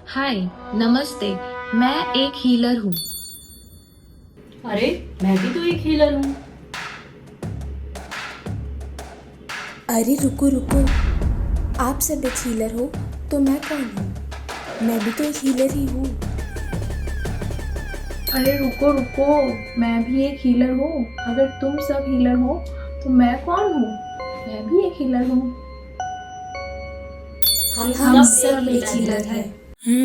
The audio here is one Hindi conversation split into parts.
हाय, नमस्ते। मैं एक हीलर हूँ। अरे, मैं भी तो एक हीलर हूँ। अरे रुको रुको, आप सब एक हीलर हो तो मैं कौन हूँ? मैं भी तो एक हीलर ही हूँ। अरे रुको रुको, मैं भी एक हीलर हूँ। अगर तुम सब हीलर हो तो मैं कौन हूँ? मैं भी एक हीलर हूँ। हम सब सब एक एक हीलर हीलर हैं। हैं।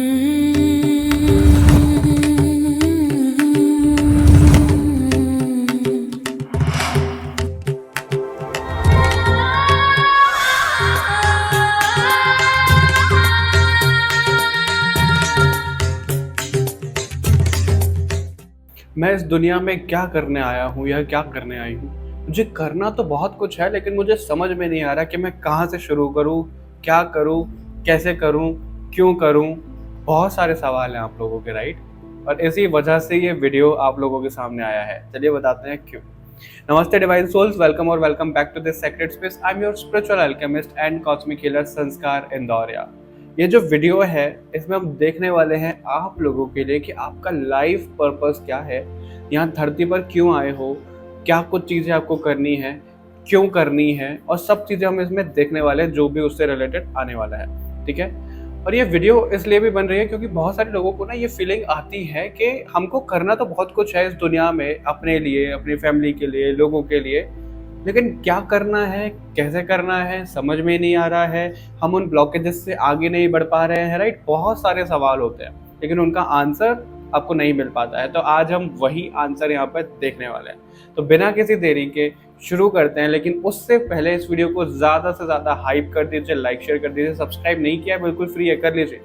मैं इस दुनिया में क्या करने आया हूँ या क्या करने आई हूँ? मुझे करना तो बहुत कुछ है, लेकिन मुझे समझ में नहीं आ रहा कि मैं कहाँ से शुरू करूँ, क्या करूँ, कैसे करूँ, क्यों करूँ? बहुत सारे सवाल हैं आप लोगों के, राइट? और इसी वजह से ये वीडियो आप लोगों के सामने आया है। चलिए बताते हैं क्यों। नमस्ते divine souls, welcome back to this sacred space. I am your spiritual alchemist and cosmic healer Sanskar Indoria. ये जो वीडियो है, इसमें हम देखने वाले हैं आप लोगों के लिए कि आपका लाइफ पर्पस क्या है, यहाँ धरती पर क्यों आए हो, क्या कुछ चीज़ें आपको करनी है, क्यों करनी है, और सब चीज़ें हम इसमें देखने वाले हैं जो भी उससे रिलेटेड आने वाला है। ठीक है। और ये वीडियो इसलिए भी बन रही है क्योंकि बहुत सारे लोगों को ना ये फीलिंग आती है कि हमको करना तो बहुत कुछ है इस दुनिया में, अपने लिए, अपनी फैमिली के लिए, लोगों के लिए, लेकिन क्या करना है, कैसे करना है, समझ में नहीं आ रहा है। हम उन ब्लॉकेजेस से आगे नहीं बढ़ पा रहे हैं, राइट? बहुत सारे सवाल होते हैं, लेकिन उनका आंसर आपको नहीं मिल पाता है। तो आज हम वही आंसर यहाँ पर देखने वाले हैं। तो बिना किसी देरी के शुरू करते हैं, लेकिन उससे पहले इस वीडियो को ज़्यादा से ज़्यादा हाइप कर दीजिए, लाइक शेयर कर दीजिए, सब्सक्राइब नहीं किया है बिल्कुल फ्री है, कर लीजिए।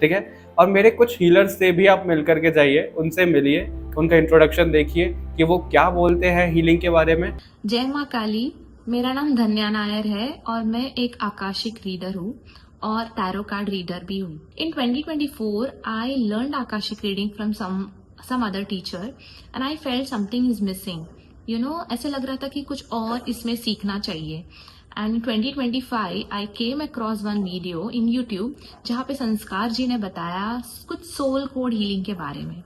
ठीक है। और मेरे कुछ हीलर्स से भी आप मिल करके जाइए, उनसे मिलिए, उनका इंट्रोडक्शन देखिए कि वो क्या बोलते हैं हीलिंग के बारे में। जय माँ काली। मेरा नाम धन्या नायर है और मैं एक आकाशिक रीडर हूँ और टैरो कार्ड रीडर भी हूँ। In 2024 I learned Akashic reading from some other teacher and I felt something is missing. ऐसे लग रहा था कि कुछ और इसमें सीखना चाहिए। And 2025 I came across one video in YouTube जहाँ पे संस्कार जी ने बताया कुछ सोल कोड हीलिंग के बारे में।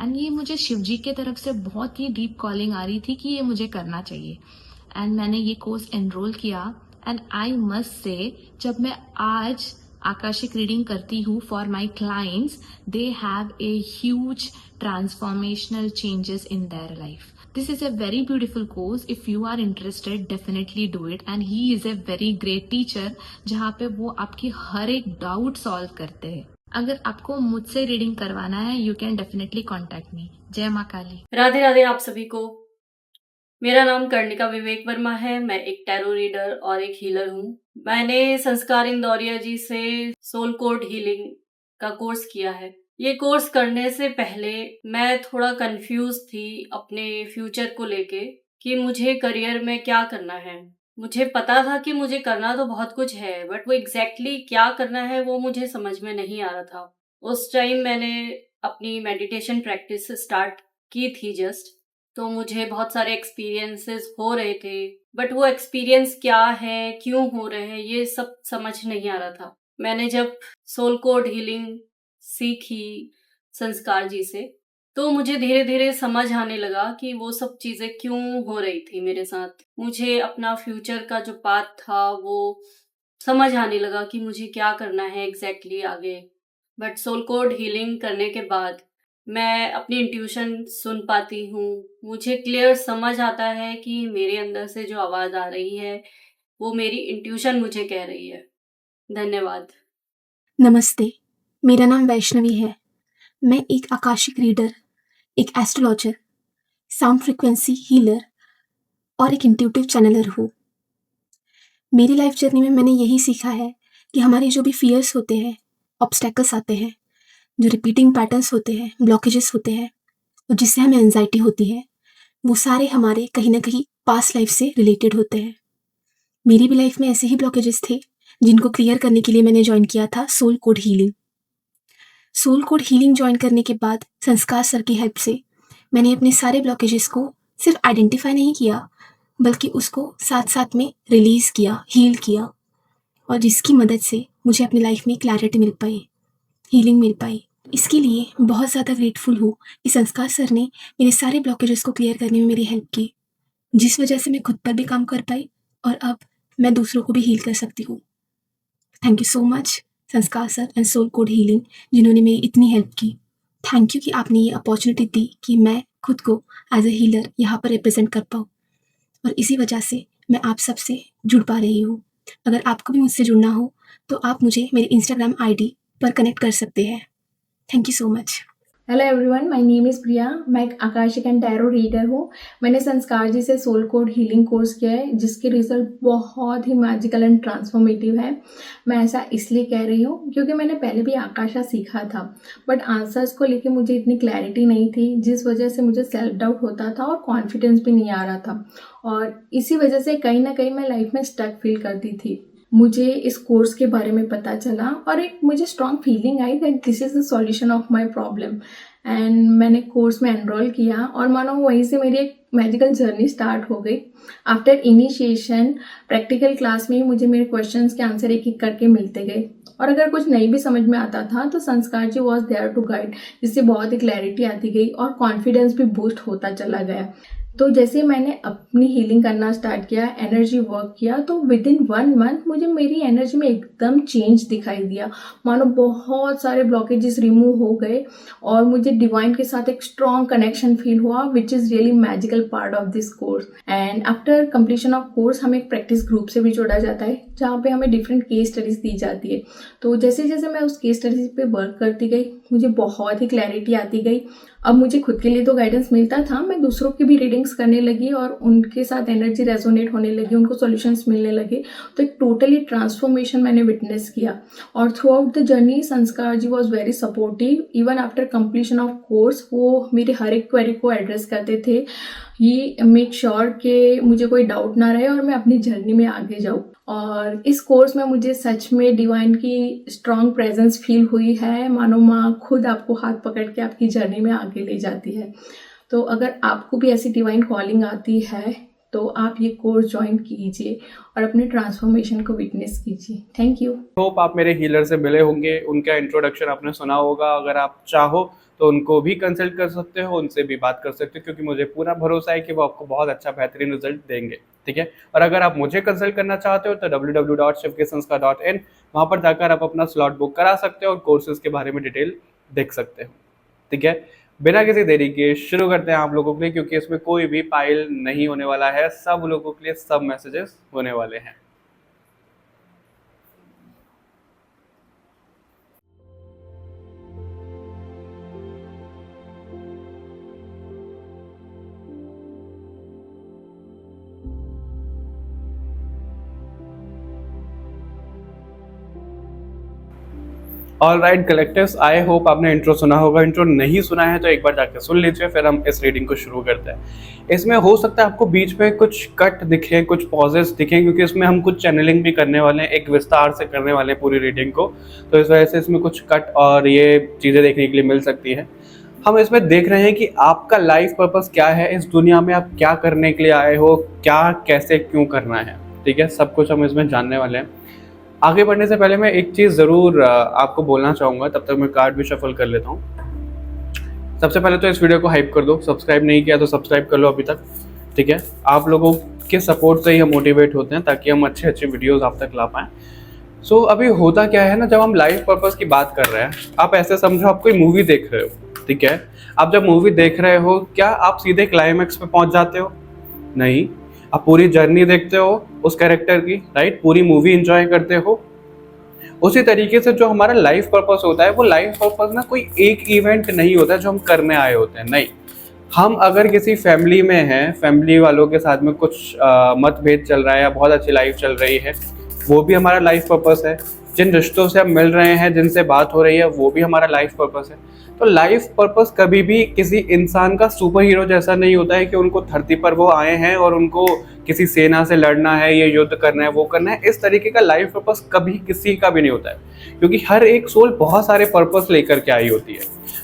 एंड ये मुझे शिव जी के तरफ से बहुत ही डीप कॉलिंग आ रही थी कि ये मुझे करना चाहिए। एंड मैंने ये कोर्स एनरोल किया। एंड आई मस्ट से, जब मैं आज आकाशिक रीडिंग करती हूँ for my clients, they have a huge transformational changes in their life. This is a very beautiful course. If you are interested, definitely do it. And he is a very great teacher, जहाँ पे वो आपकी हर एक डाउट सॉल्व करते हैं। अगर आपको मुझसे रीडिंग करवाना है, you can definitely contact me. जय माँ काली। राधे राधे आप सभी को। मेरा नाम कर्णिका विवेक वर्मा है। मैं एक टैरो रीडर और एक हीलर हूँ। मैंने संस्कार इंदौरिया जी से सोल कोड हीलिंग का कोर्स किया है। ये कोर्स करने से पहले मैं थोड़ा कंफ्यूज थी अपने फ्यूचर को लेके कि मुझे करियर में क्या करना है। मुझे पता था कि मुझे करना तो बहुत कुछ है, बट वो एग्जैक्टली क्या करना है वो मुझे समझ में नहीं आ रहा था। उस टाइम मैंने अपनी मेडिटेशन प्रैक्टिस स्टार्ट की थी जस्ट, तो मुझे बहुत सारे एक्सपीरियंसेस हो रहे थे, बट वो एक्सपीरियंस क्या है, क्यों हो रहे हैं, ये सब समझ नहीं आ रहा था। मैंने जब सोल कोड हीलिंग सीखी संस्कार जी से, तो मुझे धीरे धीरे समझ आने लगा कि वो सब चीजें क्यों हो रही थी मेरे साथ। मुझे अपना फ्यूचर का जो पाथ था वो समझ आने लगा कि मुझे क्या करना है एग्जैक्टली आगे। बट सोल कोड हीलिंग करने के बाद मैं अपनी इंट्यूशन सुन पाती हूँ। मुझे क्लियर समझ आता है कि मेरे अंदर से जो आवाज आ रही है वो मेरी इंट्यूशन मुझे कह रही है। धन्यवाद। नमस्ते, मेरा नाम वैष्णवी है। मैं एक आकाशिक रीडर, एक एस्ट्रोलॉजर, साउंड फ्रिक्वेंसी हीलर और एक इंट्यूटिव चैनलर हूँ। मेरी लाइफ जर्नी में मैंने यही सीखा है कि हमारे जो भी फियर्स होते हैं, ऑब्स्टेकल्स आते हैं, जो रिपीटिंग पैटर्न्स होते हैं, ब्लॉकेजेस होते हैं और जिससे हमें एंजाइटी होती है, वो सारे हमारे कहीं ना कहीं पास्ट लाइफ से रिलेटेड होते हैं। मेरी भी लाइफ में ऐसे ही ब्लॉकेजेस थे जिनको क्लियर करने के लिए मैंने ज्वाइन किया था soul code healing. Soul code healing join करने के बाद संस्कार सर की हेल्प से मैंने अपने सारे ब्लॉकेजेस को सिर्फ आइडेंटिफाई नहीं किया, बल्कि उसको साथ साथ में रिलीज़ किया, हील किया, और जिसकी मदद से मुझे अपनी लाइफ में क्लैरिटी मिल पाई। हीलिंग मिल पाई। इसके लिए बहुत ज़्यादा ग्रेटफुल हूँ कि संस्कार सर ने मेरे सारे ब्लॉकेजेस को क्लियर करने में मेरी हेल्प की, जिस वजह से मैं खुद पर भी काम कर पाई और अब मैं दूसरों को भी हील कर सकती हूँ। Thank you so much Sanskar sir and soul code healing, जिन्होंने मेरी इतनी हेल्प की। थैंक यू कि आपने ये अपॉर्चुनिटी दी कि मैं खुद को एज ए हीलर यहाँ पर रिप्रेजेंट कर पाऊँ, और इसी वजह से मैं आप सबसे जुड़ पा रही हूँ। अगर आपको भी मुझसे जुड़ना हो तो आप मुझे मेरे इंस्टाग्राम आईडी पर कनेक्ट कर सकते हैं। Thank you so much. Hello everyone, my name is Priya. मैं एक आकाशिक एंड टैरो रीडर हूँ। मैंने संस्कार जी से सोल कोड हीलिंग कोर्स किया है, जिसके रिजल्ट बहुत ही मैजिकल एंड ट्रांसफॉर्मेटिव है। मैं ऐसा इसलिए कह रही हूँ क्योंकि मैंने पहले भी आकाशा सीखा था, बट आंसर्स को लेके मुझे इतनी क्लैरिटी नहीं थी, जिस वजह से मुझे सेल्फ डाउट होता था और कॉन्फिडेंस भी नहीं आ रहा था, और इसी वजह से कहीं ना कहीं मैं लाइफ में स्टक फील करती थी। मुझे इस कोर्स के बारे में पता चला और एक मुझे strong feeling I that this is the solution of my problem, and मैंने कोर्स में एनरोल किया और मानो वहीं से मेरी एक मैजिकल जर्नी स्टार्ट हो गई। आफ्टर इनिशिएशन प्रैक्टिकल क्लास में ही मुझे मेरे क्वेश्चंस के आंसर एक एक करके मिलते गए, और अगर कुछ नहीं भी समझ में आता था तो संस्कार ji was there to guide, जिससे बहुत ही क्लैरिटी आती गई और कॉन्फिडेंस भी बूस्ट होता चला गया। तो जैसे मैंने अपनी हीलिंग करना स्टार्ट किया, एनर्जी वर्क किया, तो विद इन 1 मंथ मुझे मेरी एनर्जी में एकदम चेंज दिखाई दिया। मानो बहुत सारे ब्लॉकेजेस रिमूव हो गए और मुझे डिवाइन के साथ एक स्ट्रॉन्ग कनेक्शन फील हुआ, which is really magical part of this course. And after completion of course हमें एक प्रैक्टिस ग्रुप से भी जोड़ा जाता है, जहाँ पे हमें डिफरेंट केस स्टडीज दी जाती है। तो जैसे जैसे मैं उस केस स्टडीज पे वर्क करती गई, मुझे बहुत ही क्लैरिटी आती गई। अब मुझे खुद के लिए तो गाइडेंस मिलता था, मैं दूसरों की भी रीडिंग्स करने लगी और उनके साथ एनर्जी रेजोनेट होने लगी, उनको सॉल्यूशंस मिलने लगे। तो एक टोटली ट्रांसफॉर्मेशन मैंने विटनेस किया, और through out the journey Sanskar ji was very supportive. Even after completion of course वो मेरे हर एक क्वेरी को एड्रेस करते थे। ही मेक श्योर कि मुझे कोई डाउट ना रहे और मैं अपनी जर्नी में आगे जाऊँ। और इस कोर्स में मुझे सच में डिवाइन की स्ट्रॉन्ग प्रेजेंस फील हुई है, मानो माँ खुद आपको हाथ पकड़ के आपकी जर्नी में आगे ले जाती है। तो अगर आपको भी ऐसी डिवाइन कॉलिंग आती है तो आप ये कोर्स ज्वाइन कीजिए और अपने ट्रांसफॉर्मेशन को विटनेस कीजिए। Thank you. होप आप मेरे हीलर से मिले होंगे, उनका इंट्रोडक्शन आपने सुना होगा। अगर आप चाहो तो उनको भी कंसल्ट कर सकते हो, उनसे भी बात कर सकते हो, क्योंकि मुझे पूरा भरोसा है कि वो आपको बहुत अच्छा बेहतरीन रिजल्ट देंगे। ठीक है, और अगर आप मुझे कंसल्ट करना चाहते हो तो www.shivkesanskar.in, वहाँ पर जाकर आप अपना स्लॉट बुक करा सकते हो और कोर्सेज के बारे में डिटेल देख सकते हो। ठीक है, बिना किसी देरी के शुरू करते हैं आप लोगों के लिए, क्योंकि इसमें कोई भी पाइल नहीं होने वाला है, सब लोगों के लिए सब मैसेजेस होने वाले हैं। All right collectives, I hope आपने इंट्रो सुना होगा। इंट्रो नहीं सुना है तो एक बार जाकर सुन लीजिए, फिर हम इस रीडिंग को शुरू करते हैं। इसमें हो सकता है आपको बीच में कुछ कट दिखे, कुछ पॉजेस दिखें, क्योंकि इसमें हम कुछ चैनलिंग भी करने वाले हैं, एक विस्तार से करने वाले हैं पूरी रीडिंग को, तो इस वजह से इसमें कुछ कट और ये चीज़ें देखने के लिए मिल सकती है। हम इसमें देख रहे हैं कि आपका लाइफ पर्पस क्या है, इस दुनिया में आप क्या करने के लिए आए हो, क्या कैसे क्यों करना है। ठीक है, सब कुछ हम इसमें जानने वाले हैं। आगे बढ़ने से पहले मैं एक चीज़ ज़रूर आपको बोलना चाहूँगा, तब तक मैं कार्ड भी शफल कर लेता हूँ। सबसे पहले तो इस वीडियो को हाइप कर दो, सब्सक्राइब नहीं किया तो सब्सक्राइब कर लो अभी तक। ठीक है, आप लोगों के सपोर्ट से ही हम मोटिवेट होते हैं, ताकि हम अच्छे अच्छे वीडियोस आप तक ला पाएँ। सो अभी होता क्या है ना, जब हम लाइफ पर्पस की बात कर रहे हैं, आप ऐसे समझो आप कोई मूवी देख रहे हो। ठीक है, आप जब मूवी देख रहे हो, क्या आप सीधे क्लाइमैक्स पे पहुँच जाते हो? नहीं, आप पूरी जर्नी देखते हो उस कैरेक्टर की, राइट, पूरी मूवी एंजॉय करते हो। उसी तरीके से जो हमारा लाइफ पर्पस होता है, वो लाइफ पर्पस ना कोई एक इवेंट नहीं होता है जो हम करने आए होते हैं। नहीं, हम अगर किसी फैमिली में हैं, फैमिली वालों के साथ में कुछ मतभेद चल रहा है या बहुत अच्छी लाइफ चल रही है, वो भी हमारा लाइफ पर्पस है। जिन रिश्तों से हम मिल रहे हैं, जिनसे बात हो रही है, वो भी हमारा लाइफ पर्पस है। तो लाइफ पर्पस कभी भी किसी इंसान का सुपर हीरो जैसा नहीं होता है कि उनको धरती पर वो आए हैं और उनको किसी सेना से लड़ना है, ये युद्ध करना है, वो करना है। इस तरीके का लाइफ पर्पस कभी किसी का भी नहीं होता है, क्योंकि हर एक सोल बहुत सारे पर्पस लेकर के आई होती है।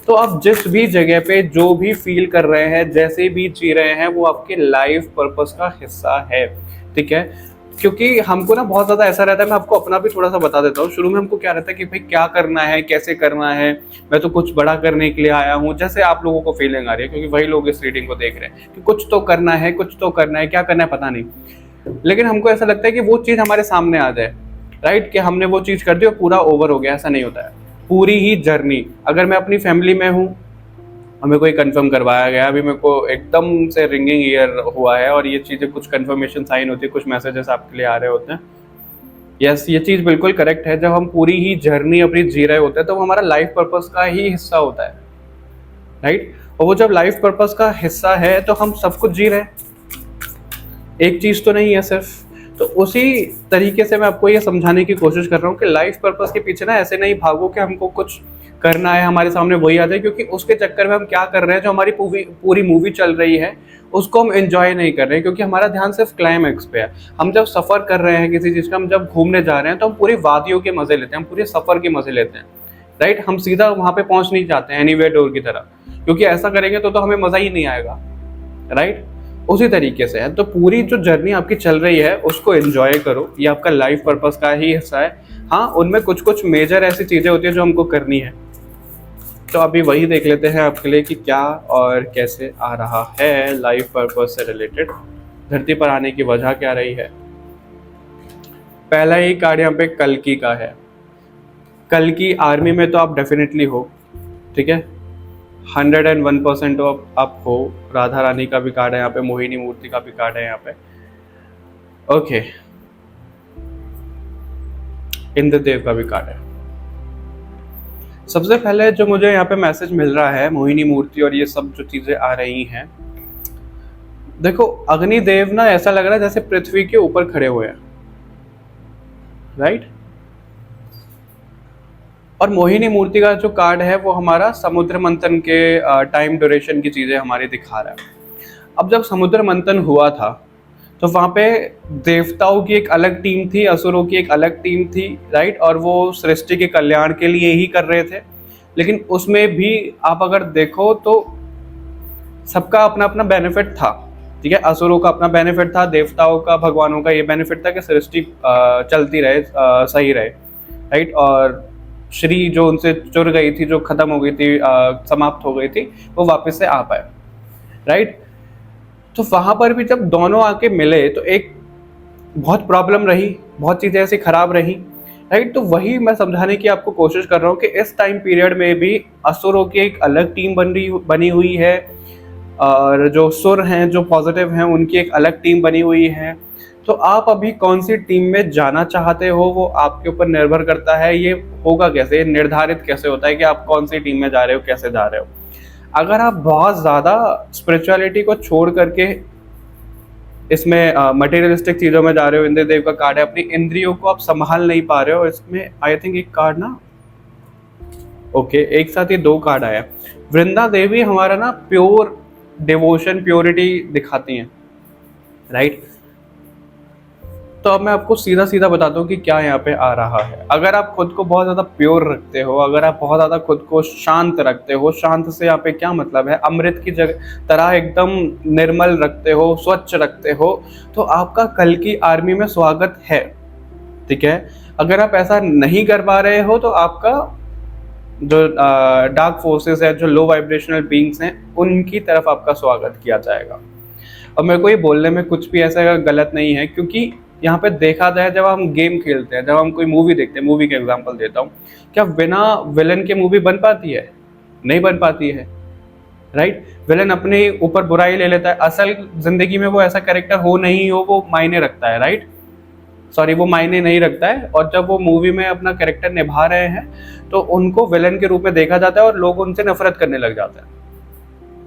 तो आप जिस भी जगह पे जो भी फील कर रहे हैं, जैसे भी जी रहे हैं, वो आपके लाइफ पर्पस का हिस्सा है। ठीक है, क्योंकि हमको ना बहुत ज़्यादा ऐसा रहता है, मैं आपको अपना भी थोड़ा सा बता देता हूँ। शुरू में हमको क्या रहता है कि भाई क्या करना है, कैसे करना है, मैं तो कुछ बड़ा करने के लिए आया हूँ, जैसे आप लोगों को फीलिंग आ रही है, क्योंकि वही लोग इस रीडिंग को देख रहे हैं कि कुछ तो करना है, कुछ तो करना है, क्या करना है पता नहीं। लेकिन हमको ऐसा लगता है कि वो चीज़ हमारे सामने आ जाए, राइट, कि हमने वो चीज़ कर दी और पूरा ओवर हो गया। ऐसा नहीं होता है। पूरी ही जर्नी, अगर मैं अपनी फैमिली में हूँ, हमें कोई कंफर्म करवाया गया, अभी मेरे को एकदम से रिंगिंग ईयर हुआ है और ये चीज़ें कुछ कंफर्मेशन साइन होती है, कुछ मैसेजेस आपके लिए आ रहे होते हैं। यस, ये चीज़ बिल्कुल करेक्ट है। जब हम पूरी ही जर्नी अपनी जी रहे होते हैं तो वो हमारा लाइफ पर्पस का ही हिस्सा होता है, राइट। और वो जब लाइफ पर्पस का हिस्सा है तो हम सब कुछ जी रहे हैं, एक चीज़ तो नहीं है सिर्फ। तो उसी तरीके से मैं आपको ये समझाने की कोशिश कर रहा हूँ कि लाइफ पर्पस के पीछे ना ऐसे नहीं भागो कि हमको कुछ करना है, हमारे सामने वही आ जाए, क्योंकि उसके चक्कर में हम क्या कर रहे हैं, जो हमारी पूरी मूवी चल रही है उसको हम एंजॉय नहीं कर रहे हैं, क्योंकि हमारा ध्यान सिर्फ क्लाइमैक्स पे है। हम जब सफ़र कर रहे हैं किसी चीज़ का, हम जब घूमने जा रहे हैं तो हम पूरी वादियों के मज़े लेते हैं, हम पूरे सफ़र के मज़े लेते हैं, राइट। हम सीधा वहाँ पे पहुँच नहीं जाते हैं एनीवेयर डोर की तरह, क्योंकि ऐसा करेंगे तो हमें मज़ा ही नहीं आएगा, राइट। उसी तरीके से है। तो पूरी जो जर्नी आपकी चल रही है उसको एंजॉय करो, ये आपका लाइफ पर्पस का ही हिस्सा है। हाँ, उनमें कुछ कुछ मेजर ऐसी चीज़ें होती है जो हमको करनी है। तो अभी वही देख लेते हैं आपके लिए कि क्या और कैसे आ रहा है लाइफ पर्पस से रिलेटेड, धरती पर आने की वजह क्या रही है। पहला ही कार्ड यहाँ पे कल्कि का है। कल्कि आर्मी में तो आप डेफिनेटली हो, ठीक है, 101% तो आप हो। राधा रानी का भी कार्ड है यहाँ पे, मोहिनी मूर्ति का भी कार्ड है यहाँ पे, ओके, इंद्रदेव का भी कार्ड है। सबसे पहले जो मुझे यहाँ पे मैसेज मिल रहा है, मोहिनी मूर्ति और ये सब जो चीजें आ रही हैं, देखो अग्निदेव ना ऐसा लग रहा है जैसे पृथ्वी के ऊपर खड़े हुए हैं, राइट। और मोहिनी मूर्ति का जो कार्ड है वो हमारा समुद्र मंथन के टाइम ड्यूरेशन की चीजें हमारी दिखा रहा है। अब जब समुद्र मंथन हुआ था तो वहाँ पे देवताओं की एक अलग टीम थी, असुरों की एक अलग टीम थी, राइट। और वो सृष्टि के कल्याण के लिए ही कर रहे थे, लेकिन उसमें भी आप अगर देखो तो सबका अपना अपना बेनिफिट था, ठीक है। असुरों का अपना बेनिफिट था, देवताओं का, भगवानों का ये बेनिफिट था कि सृष्टि चलती रहे, सही रहे, राइट। और श्री जो उनसे चुर गई थी, जो खत्म हो गई थी, समाप्त हो गई थी, वो वापस से आ पाए, राइट। तो वहां पर भी जब दोनों आके मिले तो एक बहुत प्रॉब्लम रही, बहुत चीजें ऐसी खराब रही, राइट। तो वही मैं समझाने की आपको कोशिश कर रहा हूँ कि इस टाइम पीरियड में भी असुरों की एक अलग टीम बनी हुई है, और जो सुर हैं, जो पॉजिटिव हैं, उनकी एक अलग टीम बनी हुई है। तो आप अभी कौन सी टीम में जाना चाहते हो वो आपके ऊपर निर्भर करता है। ये होगा कैसे, निर्धारित कैसे होता है कि आप कौन सी टीम में जा रहे हो, कैसे जा रहे हो। अगर आप बहुत ज़्यादा स्पिरिचुअलिटी को छोड़ करके इसमें मटेरियलिस्टिक चीज़ों में जा रहे हो, इंद्रदेव का कार्ड है, अपनी इंद्रियों को आप संभाल नहीं पा रहे हो। इसमें आई थिंक एक कार्ड ना, ओके, एक साथ ये दो कार्ड आया। वृंदा देवी हमारा ना प्योर डिवोशन, प्योरिटी दिखाती हैं, राइट। तो अब मैं आपको सीधा सीधा बताता हूँ कि क्या यहाँ पे आ रहा है। अगर आप खुद को बहुत ज़्यादा प्योर रखते हो, अगर आप बहुत ज़्यादा खुद को शांत रखते हो, शांत से यहाँ पे क्या मतलब है, अमृत की तरह एकदम निर्मल रखते हो, स्वच्छ रखते हो, तो आपका कल की आर्मी में स्वागत है, ठीक है। अगर आप ऐसा नहीं कर पा रहे हो तो आपका जो डार्क फोर्सेस है, जो लो वाइब्रेशनल बीइंग्स हैं, उनकी तरफ आपका स्वागत किया जाएगा। और मेरे को ये बोलने में कुछ भी ऐसा गलत नहीं है, क्योंकि यहाँ पे देखा जाए, जब हम गेम खेलते हैं, जब हम कोई मूवी देखते हैं, मूवी के एग्जांपल देता हूँ, क्या बिना विलन के मूवी बन पाती है? नहीं बन पाती है, राइट। विलन अपने ऊपर बुराई ले लेता है, असल जिंदगी में वो ऐसा कैरेक्टर हो नहीं हो, वो मायने रखता है, राइट। सॉरी, वो मायने नहीं रखता है। और जब वो मूवी में अपना कैरेक्टर निभा रहे हैं तो उनको विलन के रूप में देखा जाता है और लोग उनसे नफरत करने लग जाते हैं।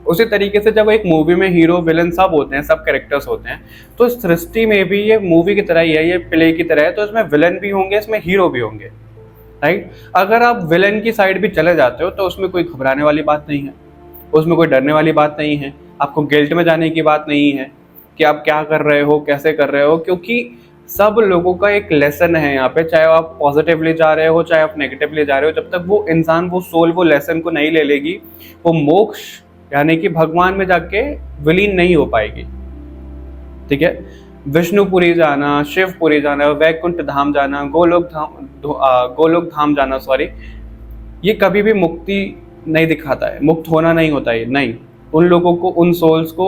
उसी तरीके से जब एक मूवी में हीरो विलन सब होते हैं, सब कैरेक्टर्स होते हैं, तो इस सृष्टि में भी ये मूवी की तरह ही है, ये प्ले की तरह है। तो इसमें विलन भी होंगे, इसमें हीरो भी होंगे, राइट। अगर आप विलन की साइड भी चले जाते हो तो उसमें कोई घबराने वाली बात नहीं है, उसमें कोई डरने वाली बात नहीं है, आपको गिल्ट में जाने की बात नहीं है कि आप क्या कर रहे हो, कैसे कर रहे हो, क्योंकि सब लोगों का एक लेसन है यहाँ पे। चाहे आप पॉजिटिवली जा रहे हो, चाहे आप नेगेटिवली जा रहे हो, जब तक वो इंसान, वो सोल, वो लेसन को नहीं ले लेगी, वो मोक्ष यानी कि भगवान में जाके विलीन नहीं हो पाएगी, ठीक है। विष्णुपुरी जाना, शिवपुरी जाना, वैकुंठ धाम जाना, गोलोक धाम जाना, सॉरी, ये कभी भी मुक्ति नहीं दिखाता है, मुक्त होना नहीं होता है, नहीं। उन लोगों को, उन सोल्स को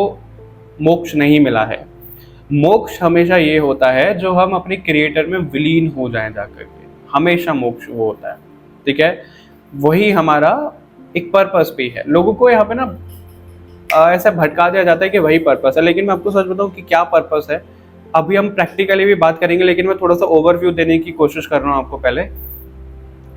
मोक्ष नहीं मिला है। मोक्ष हमेशा ये होता है जो हम अपने क्रिएटर में विलीन हो जाएं जाकर के, हमेशा मोक्ष वो होता है, ठीक है। वही हमारा एक पर्पस भी है। लोगों को यहाँ पे ना ऐसा भटका दिया जाता है कि वही पर्पस है, लेकिन मैं आपको सच बताऊं कि क्या पर्पस है, अभी हम प्रैक्टिकली भी बात करेंगे, लेकिन मैं थोड़ा सा ओवरव्यू देने की कोशिश कर रहा हूँ आपको। पहले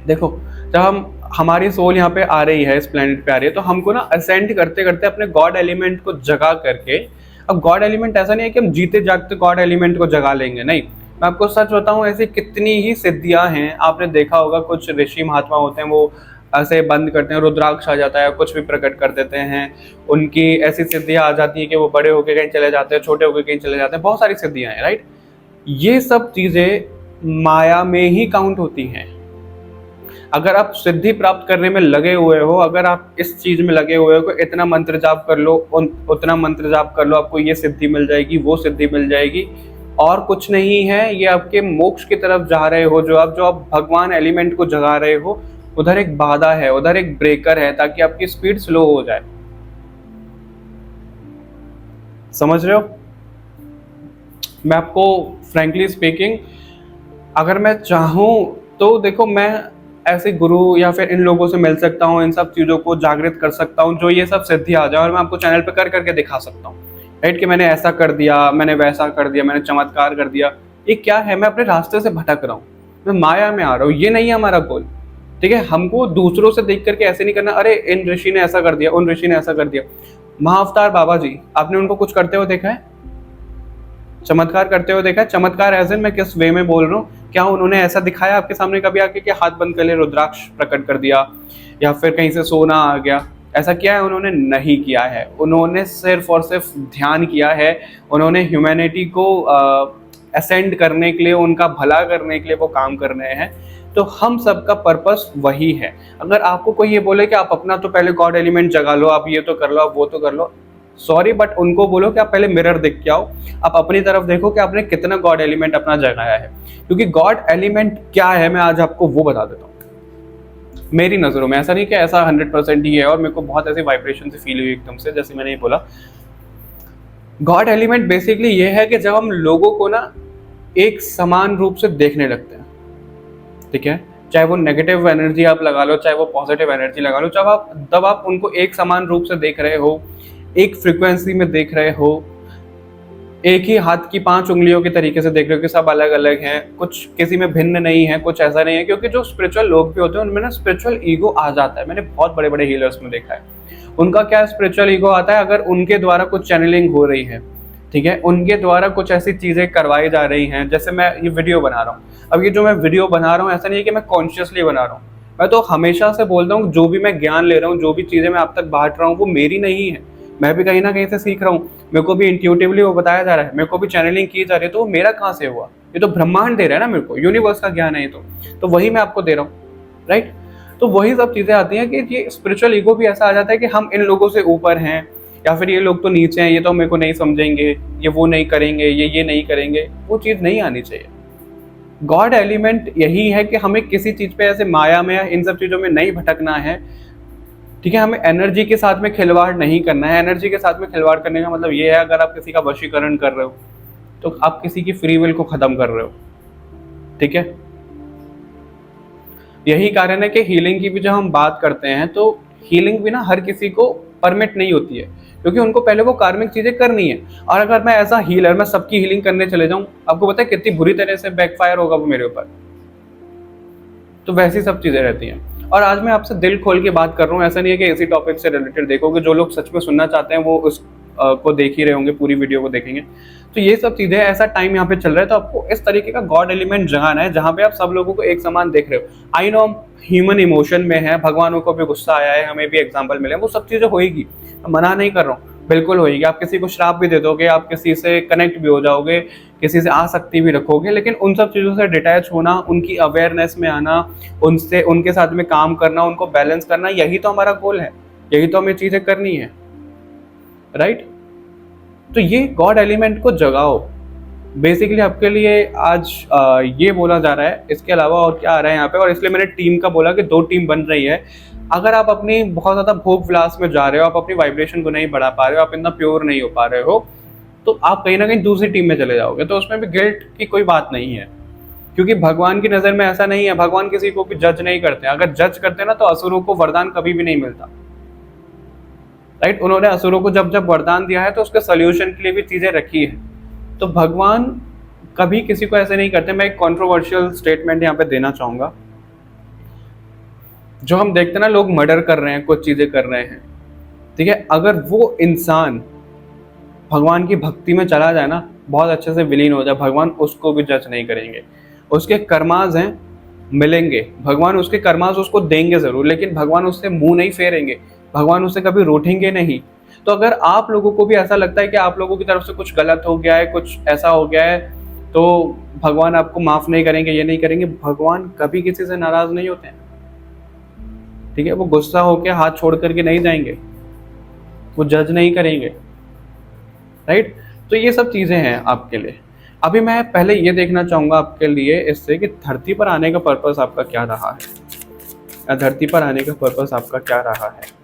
देखो, जब हमारी सोल यहाँ पे आ रही है, इस प्लेनेट पे आ रही है, तो हमको ना असेंड करते करते अपने गॉड एलिमेंट को जगा करके, अब गॉड एलिमेंट ऐसा नहीं है कि हम जीते जागते गॉड एलिमेंट को जगा लेंगे, नहीं। मैं आपको सच बताऊं, ऐसी कितनी ही सिद्धियां हैं, आपने देखा होगा कुछ ऋषि महात्मा होते हैं, वो ऐसे बंद करते हैं, रुद्राक्ष आ जाता है, कुछ भी प्रकट कर देते हैं, उनकी ऐसी सिद्धियां आ जाती है कि वो बड़े होकर कहीं चले जाते हैं, छोटे होकर कहीं चले जाते हैं, बहुत सारी सिद्धियां हैं, राइट। ये सब चीजें माया में ही काउंट होती हैं। अगर आप सिद्धि प्राप्त करने में लगे हुए हो, अगर आप इस चीज में लगे हुए हो कि इतना मंत्र जाप कर लो, उतना मंत्र जाप कर लो, आपको ये सिद्धि मिल जाएगी, वो सिद्धि मिल जाएगी, और कुछ नहीं है, ये आपके मोक्ष की तरफ जा रहे हो, जो आप भगवान एलिमेंट को जगा रहे हो, उधर एक बाधा है, उधर एक ब्रेकर है, ताकि आपकी स्पीड स्लो हो जाए। समझ रहे हो? मैं आपको फ्रैंकली स्पीकिंग, अगर मैं चाहूं तो देखो, मैं ऐसे गुरु या फिर इन लोगों से मिल सकता हूँ, इन सब चीज़ों को जागृत कर सकता हूँ, जो ये सब सिद्धि आ जाए, और मैं आपको चैनल पे कर करके दिखा सकता हूँ, राइट, कि मैंने ऐसा कर दिया, मैंने वैसा कर दिया, मैंने चमत्कार कर दिया। ये क्या है? मैं अपने रास्ते से भटक रहा हूँ, मैं माया में आ रहा हूँ, ये नहीं है हमारा गोल, ठीक है। हमको दूसरों से देख करके ऐसे नहीं करना, अरे इन ऋषि ने ऐसा कर दिया, उन ऋषि ने ऐसा कर दिया। महाअवतार बाबा जी, आपने उनको कुछ करते हुए देखा है? चमत्कार करते हुए देखा है? चमत्कार एज इन मैं किस वे में बोल रहा हूँ, क्या उन्होंने ऐसा दिखाया आपके सामने कभी आके कि हाथ बंद कर ले, रुद्राक्ष प्रकट कर दिया, या फिर कहीं से सोना आ गया? ऐसा किया है? उन्होंने नहीं किया है। उन्होंने सिर्फ और सिर्फ ध्यान किया है, उन्होंने ह्यूमैनिटी को असेंड करने के लिए, उनका भला करने के लिए वो काम कर रहे हैं। तो हम सबका पर्पस वही है। अगर आपको कोई ये बोले कि आप अपना तो पहले गॉड एलिमेंट जगा लो, आप ये तो कर लो, आप वो तो कर लो, सॉरी, बट उनको बोलो कि आप पहले मिरर देख के आओ, आप अपनी तरफ देखो कि आपने कितना गॉड एलिमेंट अपना जगाया है। क्योंकि गॉड एलिमेंट क्या है, मैं आज आपको वो बता देता हूँ मेरी नज़रों में। ऐसा नहीं कि ऐसा 100% ही है, और मेरे को बहुत ऐसी वाइब्रेशन से फील हुई एकदम से, जैसे मैंने ये बोला। गॉड एलिमेंट बेसिकली ये है कि जब हम लोगों को ना एक समान रूप से देखने लगते हैं, ठीक है, चाहे वो नेगेटिव एनर्जी आप लगा लो, चाहे वो पॉजिटिव एनर्जी लगा लो, जब आप उनको एक समान रूप से देख रहे हो, एक फ्रीक्वेंसी में देख रहे हो, एक ही हाथ की 5 उंगलियों के तरीके से देख रहे हो कि सब अलग अलग हैं, कुछ किसी में भिन्न नहीं है, कुछ ऐसा नहीं है। क्योंकि जो स्पिरिचुअल लोग भी होते हैं उनमें ना स्पिरिचुअल ईगो आ जाता है। मैंने बहुत बड़े बड़े हीलर्स में देखा है, उनका क्या स्पिरिचुअल ईगो आता है, अगर उनके द्वारा कुछ चैनलिंग हो रही है, ठीक है, उनके द्वारा कुछ ऐसी चीजें करवाई जा रही हैं, जैसे मैं ये वीडियो बना रहा हूँ, अब ये जो मैं वीडियो बना रहा हूँ, ऐसा नहीं है कि मैं कॉन्शियसली बना रहा हूँ, मैं तो हमेशा से बोलता हूँ जो भी मैं ज्ञान ले रहा हूँ, जो भी चीजें मैं आप तक बांट रहा हूँ, वो मेरी नहीं है, मैं भी कहीं ना कहीं से सीख रहा हूँ, मेरे को भी इंट्यूटिवली वो बताया जा रहा है, मेरे को भी चैनलिंग की जा रही है, तो वो मेरा कहाँ से हुआ? ये तो ब्रह्मांड दे रहा है ना मेरे को, यूनिवर्स का ज्ञान है ये तो वही मैं आपको दे रहा हूँ, राइट। तो वही सब चीजें आती हैं कि ये स्पिरिचुअल ईगो भी ऐसा आ जाता है कि हम इन लोगों से ऊपर हैं, या फिर ये लोग तो नीचे हैं, ये तो मेरे को नहीं समझेंगे, ये वो नहीं करेंगे, ये नहीं करेंगे। वो चीज़ नहीं आनी चाहिए। गॉड एलिमेंट यही है कि हमें किसी चीज़ पे ऐसे माया में या इन सब चीज़ों में नहीं भटकना है, ठीक है। हमें एनर्जी के साथ में खिलवाड़ नहीं करना है। एनर्जी के साथ में खिलवाड़ करने का मतलब ये है, अगर आप किसी का वशीकरण कर रहे हो तो आप किसी की फ्री विल को ख़त्म कर रहे हो, ठीक है। यही कारण है कि हीलिंग की भी जब हम बात करते हैं तो हीलिंग भी ना हर किसी को परमिट नहीं होती है, क्योंकि उनको पहले वो कार्मिक चीजें करनी है। और अगर मैं ऐसा हीलर, मैं सबकी हीलिंग करने चले जाऊं, आपको पता है कितनी बुरी तरह से बैकफायर होगा वो मेरे ऊपर। तो वैसी सब चीजें रहती हैं। और आज मैं आपसे दिल खोल के बात कर रहा हूँ, ऐसा नहीं है कि इसी टॉपिक से रिलेटेड देखोगे। जो लोग सच में सुनना चाहते हैं वो उस को देख ही रहे होंगे, पूरी वीडियो को देखेंगे। तो ये सब चीजें, ऐसा टाइम यहाँ पे चल रहा है, तो आपको इस तरीके का गॉड एलिमेंट जगाना है जहाँ पे आप सब लोगों को एक समान देख रहे हो। आई नो ह्यूमन इमोशन में है, भगवानों को भी गुस्सा आया है, हमें भी एग्जाम्पल मिले, वो सब चीजें होएगी, मना नहीं कर रहा हूँ, बिल्कुल होएगी। आप किसी को श्राप भी दे दोगे, आप किसी से कनेक्ट भी हो जाओगे, किसी से आसक्ति भी रखोगे, लेकिन उन सब चीज़ों से डिटैच होना, उनकी अवेयरनेस में आना, उनसे उनके साथ में काम करना, उनको बैलेंस करना, यही तो हमारा गोल है, यही तो हमें चीज़ें करनी है, राइट। तो ये गॉड एलिमेंट को जगाओ, बेसिकली आपके लिए आज ये बोला जा रहा है, इसके अलावा और क्या आ रहा है यहाँ पे, और इसलिए मैंने टीम का बोला कि 2 टीम बन रही है। अगर आप अपनी बहुत ज़्यादा भोग विलास में जा रहे हो, आप अपनी वाइब्रेशन को नहीं बढ़ा पा रहे हो, आप इतना प्योर नहीं हो पा रहे हो, तो आप कहीं ना कहीं दूसरी टीम में चले जाओगे। तो उसमें भी गिल्ट की कोई बात नहीं है, क्योंकि भगवान की नज़र में ऐसा नहीं है। भगवान किसी को भी जज नहीं करते। अगर जज करते ना तो असुरों को वरदान कभी भी नहीं मिलता, राइट। उन्होंने असुरों को जब जब वरदान दिया है तो उसके सोल्यूशन के लिए भी चीज़ें रखी है। तो भगवान कभी किसी को ऐसे नहीं करते। मैं एक कंट्रोवर्शियल स्टेटमेंट यहाँ पे देना चाहूँगा। जो हम देखते हैं ना, लोग मर्डर कर रहे हैं, कुछ चीज़ें कर रहे हैं, ठीक है, अगर वो इंसान भगवान की भक्ति में चला जाए ना, बहुत अच्छे से विलीन हो जाए, भगवान उसको भी जज नहीं करेंगे। उसके कर्माज हैं, मिलेंगे, भगवान उसके कर्माज उसको देंगे ज़रूर, लेकिन भगवान उससे मुंह नहीं फेरेंगे, भगवान उससे कभी रूठेंगे नहीं। तो अगर आप लोगों को भी ऐसा लगता है कि आप लोगों की तरफ से कुछ गलत हो गया है, कुछ ऐसा हो गया है, तो भगवान आपको माफ़ नहीं करेंगे, ये नहीं करेंगे, भगवान कभी किसी से नाराज़ नहीं होते हैं, ठीक है। वो गुस्सा होकर हाथ छोड़ करके नहीं जाएंगे, वो जज नहीं करेंगे, राइट। तो ये सब चीज़ें हैं आपके लिए। अभी मैं पहले ये देखना चाहूँगा आपके लिए इससे कि धरती पर आने का पर्पस आपका क्या रहा है, या धरती पर आने का पर्पस आपका क्या रहा है।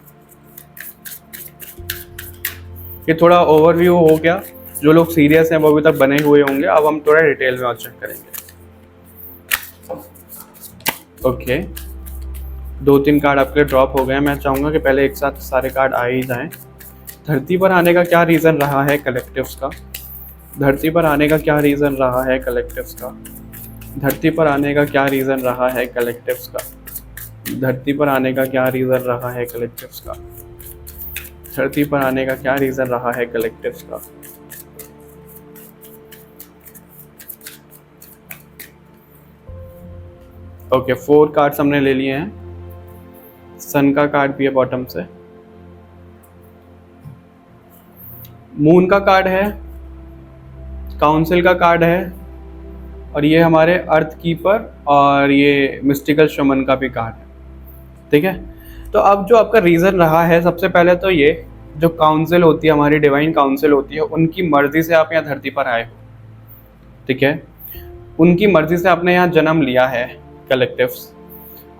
ये थोड़ा ओवरव्यू हो गया। जो लोग सीरियस हैं वो अभी तक बने हुए होंगे। अब हम थोड़ा डिटेल में और चेक करेंगे। ओके, 2-3 कार्ड आपके ड्रॉप हो गए। मैं चाहूँगा कि पहले एक साथ सारे कार्ड आ ही जाएं। धरती पर आने का क्या रीज़न रहा है कलेक्टिव्स का? धरती पर आने का क्या रीज़न रहा है कलेक्टिव्स का? धरती पर आने का क्या रीज़न रहा है कलेक्टिव्स का? धरती पर आने का क्या रीज़न रहा है कलेक्टिव्स का? धरती पर आने का क्या रीज़न रहा है कलेक्टिव्स का? ओके, 4 कार्ड्स हमने ले लिए हैं। सन का कार्ड भी है बॉटम से, मून का कार्ड है, काउंसिल का कार्ड है, और ये हमारे अर्थ कीपर और ये मिस्टिकल शमन का भी कार्ड है, ठीक है। तो अब जो आपका रीज़न रहा है, सबसे पहले तो ये जो काउंसिल होती है, हमारी डिवाइन काउंसिल होती है, उनकी मर्जी से आप यहाँ धरती पर आए हो, ठीक है। उनकी मर्जी से आपने यहाँ जन्म लिया है कलेक्टिव्स।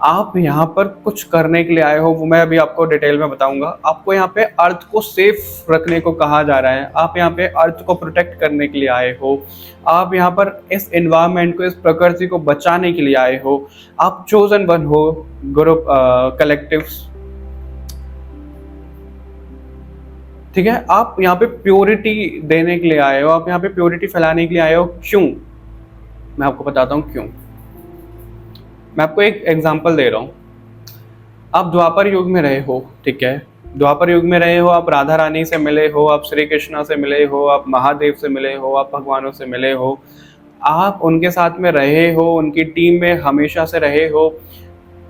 आप यहाँ पर कुछ करने के लिए आए हो, वो मैं अभी आपको डिटेल में बताऊंगा। आपको यहाँ पे अर्थ को सेफ रखने को कहा जा रहा है। आप यहाँ पे अर्थ को प्रोटेक्ट करने के लिए आए हो। आप यहाँ पर इस एनवायरनमेंट को, इस प्रकृति को बचाने के लिए आए हो। आप चोजन वन हो ग्रुप कलेक्टिव्स, ठीक है। आप यहाँ पे प्योरिटी देने के लिए आए हो, आप यहाँ पे प्योरिटी फैलाने के लिए आए हो। क्यों? मैं आपको बताता हूँ क्यों। मैं आपको एक एग्जांपल दे रहा हूँ। आप द्वापर युग में रहे हो, ठीक है। द्वापर युग में रहे हो, आप राधा रानी से मिले हो, आप श्री कृष्णा से मिले हो, आप महादेव से मिले हो, आप भगवानों से मिले हो, आप उनके साथ में रहे हो, उनकी टीम में हमेशा से रहे हो।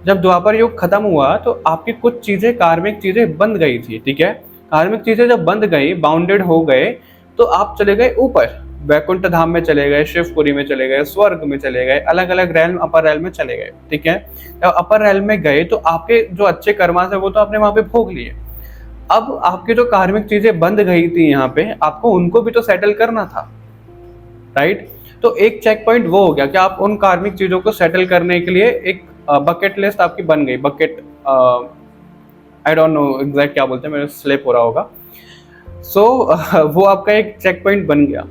जब द्वापर युग खत्म हुआ तो आपकी कुछ चीज़ें, कार्मिक चीज़ें बंद गई थी, ठीक है। कार्मिक चीज़ें जब बंद गई, बाउंडेड हो गए, तो आप चले गए ऊपर, वैकुंठ धाम में चले गए, शिवपुरी में चले गए, स्वर्ग में चले गए, अलग अलग रैल्म, अपर रैल्म में चले गए, ठीक है। जब अपर रैल्म में गए तो आपके जो अच्छे कर्मा थे वो तो आपने वहाँ पे भोग लिए। अब आपकी जो कार्मिक चीज़ें बंद गई थी यहाँ पे, आपको उनको भी तो सेटल करना था, राइट। तो एक चेक पॉइंट वो हो गया कि आप उन कार्मिक चीज़ों को सेटल करने के लिए एक बकेट लिस्ट आपकी बन गई। Bucket, I don't know exact क्या बोलते हैं, मेरे स्लिप हो रहा होगा। सो वो आपका एक चेक पॉइंट बन गया।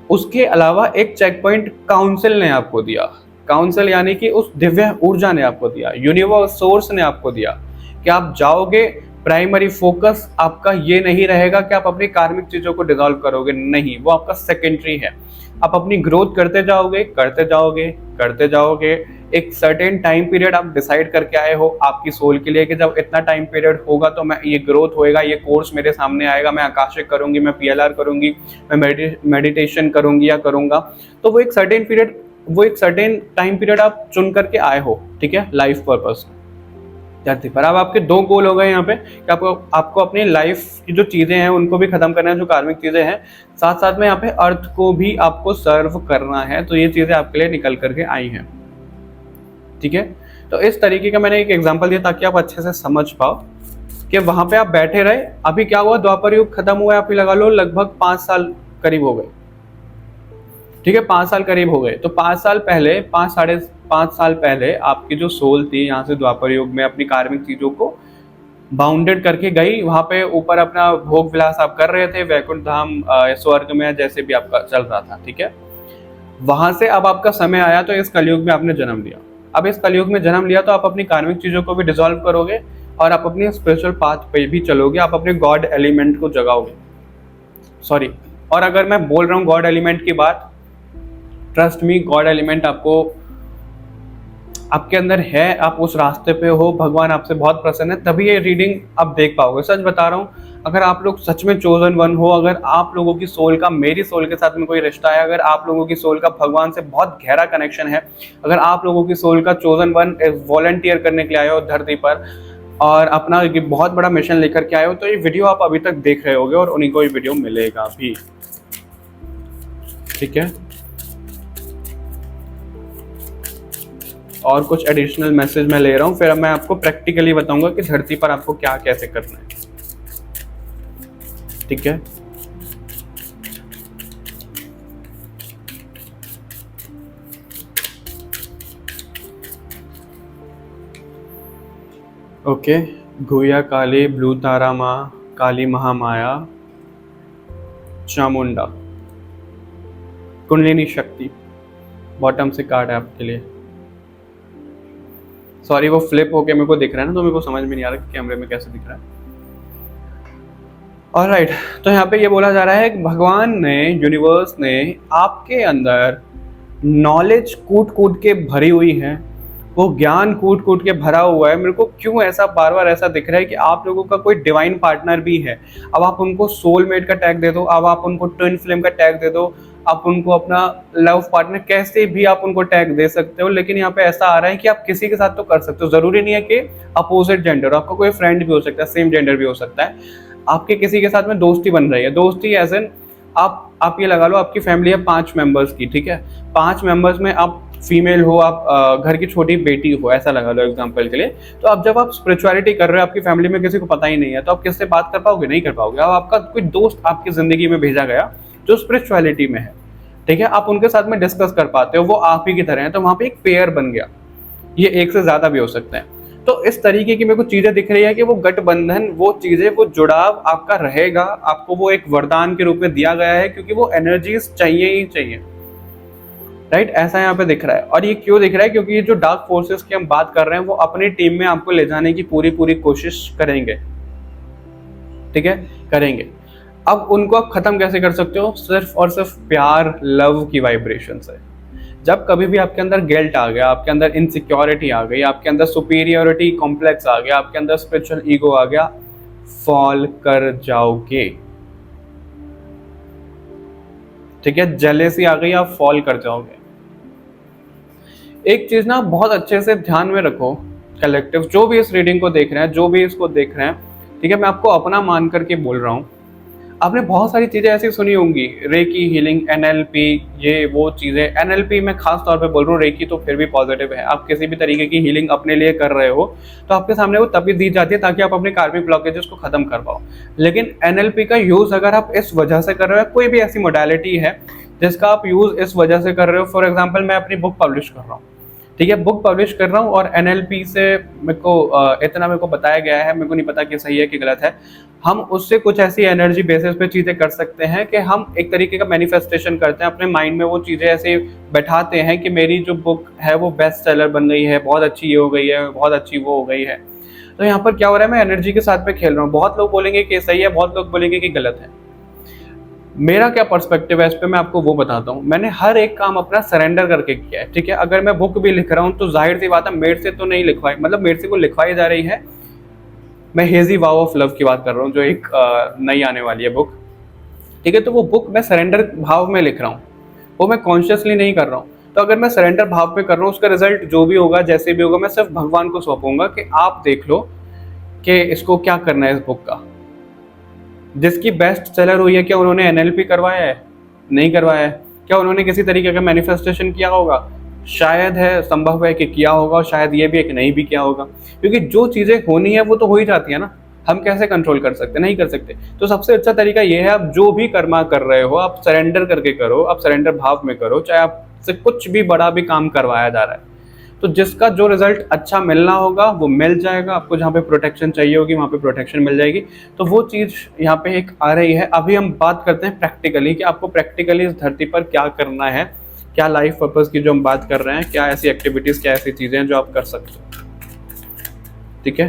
उसके अलावा एक चेक पॉइंट काउंसिल ने आपको दिया। काउंसिल यानी कि उस दिव्य ऊर्जा ने आपको दिया, यूनिवर्स सोर्स ने आपको दिया कि आप जाओगे। प्राइमरी फोकस आपका ये नहीं रहेगा कि आप अपनी कार्मिक चीज़ों को डिसॉल्व करोगे, नहीं, वो आपका सेकेंडरी है। आप अपनी ग्रोथ करते जाओगे, करते जाओगे, करते जाओगे। एक सर्टेन टाइम पीरियड आप डिसाइड करके आए हो आपकी सोल के लिए कि जब इतना टाइम पीरियड होगा तो मैं, ये ग्रोथ होएगा, ये कोर्स मेरे सामने आएगा, मैं आकाशिक करूंगी, मैं PLR करूंगी, मैं मेडिटेशन करूंगी या करूंगा। तो वो एक सर्टेन पीरियड, वो एक सर्टेन टाइम पीरियड आप चुन करके आए हो, ठीक है, लाइफ पर्पस धरती पर। अब आपके 2 गोल हो गए यहाँ पे कि आपको अपनी लाइफ की जो चीज़ें हैं उनको भी खत्म करना है, जो कार्मिक चीज़ें हैं, साथ साथ में यहाँ पे अर्थ को भी आपको सर्व करना है। तो ये चीज़ें आपके लिए निकल करके आई हैं, ठीक है। तो इस तरीके का मैंने एक एग्जांपल दिया ताकि आप अच्छे से समझ पाओ कि वहाँ पे आप बैठे रहे। अभी क्या हुआ, द्वापर युग खत्म हुआ है, आप ही लगा लो लगभग 5 साल करीब हो गए। ठीक है, 5 साल करीब हो गए। तो 5 साल पहले, 5 साढ़े 5 साल पहले आपकी जो सोल थी यहाँ से द्वापर युग में अपनी कार्मिक चीज़ों को बाउंडेड करके गई, वहाँ पे ऊपर अपना भोग विलास आप कर रहे थे, वैकुंठ धाम स्वर्ग में जैसे भी आपका चल रहा था, ठीक है। वहां से अब आपका समय आया तो इस कलयुग में आपने जन्म लिया। अब इस कलयुग में जन्म लिया तो आप अपनी कार्मिक चीजों को भी डिसॉल्व करोगे और आप अपनी स्पिरिचुअल पाथ पे भी चलोगे, आप अपने गॉड एलिमेंट को जगाओगे। सॉरी, और अगर मैं बोल रहा हूँ गॉड एलिमेंट की बात, ट्रस्ट मी, गॉड एलिमेंट आपको आपके अंदर है, आप उस रास्ते पे हो, भगवान आपसे बहुत प्रसन्न है, तभी ये रीडिंग आप देख पाओगे। सच बता रहा हूँ, अगर आप लोग सच में चोजन वन हो, अगर आप लोगों की सोल का मेरी सोल के साथ में कोई रिश्ता है, अगर आप लोगों की सोल का भगवान से बहुत गहरा कनेक्शन है, अगर आप लोगों की सोल का चोजन वन वॉलंटियर करने के लिए आए हो धरती पर और अपना एक बहुत बड़ा मिशन लेकर के आए हो, तो ये वीडियो आप अभी तक देख रहे होगे और उन्हीं को ये वीडियो मिलेगा भी, ठीक है। और कुछ एडिशनल मैसेज मैं ले रहा हूँ, फिर मैं आपको प्रैक्टिकली बताऊंगा कि धरती पर आपको क्या कैसे करना है, ठीक है। ओके, घुया काली, ब्लू तारा माँ, काली महामाया, चामुंडा, कुंडलिनी शक्ति, बॉटम से कार्ड है आपके लिए। सॉरी, वो फ्लिप होके मेरे को दिख रहा है ना, तो मेरे को समझ में नहीं आ रहा कि कैमरे में कैसे दिख रहा है। ऑलराइट, तो यहाँ पे ये बोला जा रहा है कि भगवान ने, यूनिवर्स ने आपके अंदर नॉलेज कूट कूट के भरी हुई है, वो ज्ञान कूट कूट के भरा हुआ है। मेरे को क्यों ऐसा बार बार ऐसा दिख रहा है कि आप लोगों का कोई डिवाइन पार्टनर भी है। अब आप उनको सोलमेट का टैग दे दो, अब आप उनको ट्विन फ्लेम का टैग दे दो, आप उनको अपना लव पार्टनर, कैसे भी आप उनको टैग दे सकते हो। लेकिन यहाँ पे ऐसा आ रहा है कि आप किसी के साथ तो कर सकते हो, जरूरी नहीं है कि अपोजिट जेंडर, आपका कोई फ्रेंड भी हो सकता है, सेम जेंडर भी हो सकता है, आपके किसी के साथ में दोस्ती बन रही है। दोस्ती एज एन आप ये लगा लो, आपकी फैमिली है 5 मेंबर्स की, ठीक है। 5 मेंबर्स में आप फीमेल हो, आप घर की छोटी बेटी हो, ऐसा लगा लो एग्जांपल के लिए। तो अब जब आप स्पिरिचुअलिटी कर रहे हो, आपकी फैमिली में किसी को पता ही नहीं है, तो आप किससे बात कर पाओगे? नहीं कर पाओगे। अब आपका कोई दोस्त आपकी जिंदगी में भेजा गया जो स्पिरिचुअलिटी में है, ठीक है, आप उनके साथ में डिस्कस कर पाते हो, वो आप ही की तरह है, तो वहां पे एक पेयर बन गया। ये एक से ज्यादा भी हो सकते हैं। तो इस तरीके की मेरे को चीजें दिख रही है कि वो गठबंधन, वो चीजें, वो जुड़ाव आपका रहेगा, आपको वो एक वरदान के रूप में दिया गया है, क्योंकि वो एनर्जीज चाहिए ही चाहिए, राइट। ऐसा यहाँ पे दिख रहा है। और ये क्यों दिख रहा है? क्योंकि ये जो डार्क फोर्सेस की हम बात कर रहे हैं, वो अपनी टीम में आपको ले जाने की पूरी पूरी कोशिश करेंगे, ठीक है, करेंगे। अब उनको आप खत्म कैसे कर सकते हो? सिर्फ और सिर्फ प्यार, लव की वाइब्रेशन से। जब कभी भी आपके अंदर गिल्ट आ गया, आपके अंदर इनसिक्योरिटी आ गई, आपके अंदर सुपीरियोरिटी कॉम्प्लेक्स आ गया, आपके अंदर स्पिरिचुअल ईगो आ गया, फॉल कर जाओगे, ठीक है। जेलेसी आ गई, आप फॉल कर जाओगे। एक चीज ना बहुत अच्छे से ध्यान में रखो, कलेक्टिव जो भी इस रीडिंग को देख रहे हैं, जो भी इसको देख रहे हैं, ठीक है, मैं आपको अपना मान करके बोल रहा हूँ। आपने बहुत सारी चीजें ऐसी सुनी होंगी, रेकी हीलिंग, एनएलपी, ये वो चीजें। एनएलपी में खास तौर पे बोल रहा हूँ, रेकी तो फिर भी पॉजिटिव है। आप किसी भी तरीके की हीलिंग अपने लिए कर रहे हो तो आपके सामने वो तभी दी जाती है ताकि आप अपने कार्मिक ब्लॉकेजेस को खत्म कर पाओ। लेकिन एनएलपी का यूज अगर आप इस वजह से कर रहे हो, कोई भी ऐसी मोडालिटी है जिसका आप यूज इस वजह से कर रहे हो, फॉर एग्जाम्पल मैं अपनी बुक पब्लिश कर रहा हूँ, ठीक है, बुक पब्लिश कर रहा हूँ और एनएलपी से मेरे को बताया गया है, मेरे को नहीं पता कि सही है कि गलत है, हम उससे कुछ ऐसी एनर्जी बेसिस पे चीज़ें कर सकते हैं कि हम एक तरीके का मैनिफेस्टेशन करते हैं, अपने माइंड में वो चीज़ें ऐसे बैठाते हैं कि मेरी जो बुक है वो बेस्ट सेलर बन गई है, बहुत अच्छी ये हो गई है, बहुत अच्छी वो हो गई है। तो यहाँ पर क्या हो रहा है, मैं एनर्जी के साथ में खेल रहा हूँ। बहुत लोग बोलेंगे कि सही है, बहुत लोग बोलेंगे कि गलत है। मेरा क्या पर्सपेक्टिव है इस पे, मैं आपको वो बताता हूँ। मैंने हर एक काम अपना सरेंडर करके किया है, ठीक है। अगर मैं बुक भी लिख रहा हूँ तो जाहिर सी बात है मेरे से तो नहीं लिखवाई, मतलब मेरे से वो लिखवाई जा रही है। मैं हेजी वाव ऑफ लव की बात कर रहा हूँ, जो एक नई आने वाली है बुक, ठीक है। तो वो बुक मैं सरेंडर भाव में लिख रहा हूँ, वो मैं कॉन्शियसली नहीं कर रहा हूँ। तो अगर मैं सरेंडर भाव पे कर रहा हूँ, उसका रिजल्ट जो भी होगा, जैसे भी होगा, मैं सिर्फ भगवान को सौंपूंगा कि आप देख लो कि इसको क्या करना है इस बुक का। जिसकी बेस्ट सेलर हुई है, क्या उन्होंने एनएलपी करवाया है? नहीं करवाया है। क्या उन्होंने किसी तरीके का मैनिफेस्टेशन किया होगा? शायद है, संभव है कि किया होगा, और शायद ये भी है कि नहीं भी किया होगा। क्योंकि जो चीजें होनी है वो तो हो ही जाती है ना। हम कैसे कंट्रोल कर सकते? नहीं कर सकते। तो सबसे अच्छा तरीका ये है, आप जो भी कर्मा कर रहे हो आप सरेंडर करके करो, आप सरेंडर भाव में करो, चाहे आपसे कुछ भी बड़ा भी काम करवाया जा रहा है तो जिसका जो रिजल्ट अच्छा मिलना होगा वो मिल जाएगा। आपको जहाँ पे प्रोटेक्शन चाहिए होगी वहाँ पे प्रोटेक्शन मिल जाएगी। तो वो चीज़ यहाँ पे एक आ रही है। अभी हम बात करते हैं प्रैक्टिकली कि आपको प्रैक्टिकली इस धरती पर क्या करना है, क्या लाइफ पर्पस की जो हम बात कर रहे हैं, क्या ऐसी एक्टिविटीज़, क्या ऐसी चीज़ें हैं जो आप कर सकते हो। ठीक है,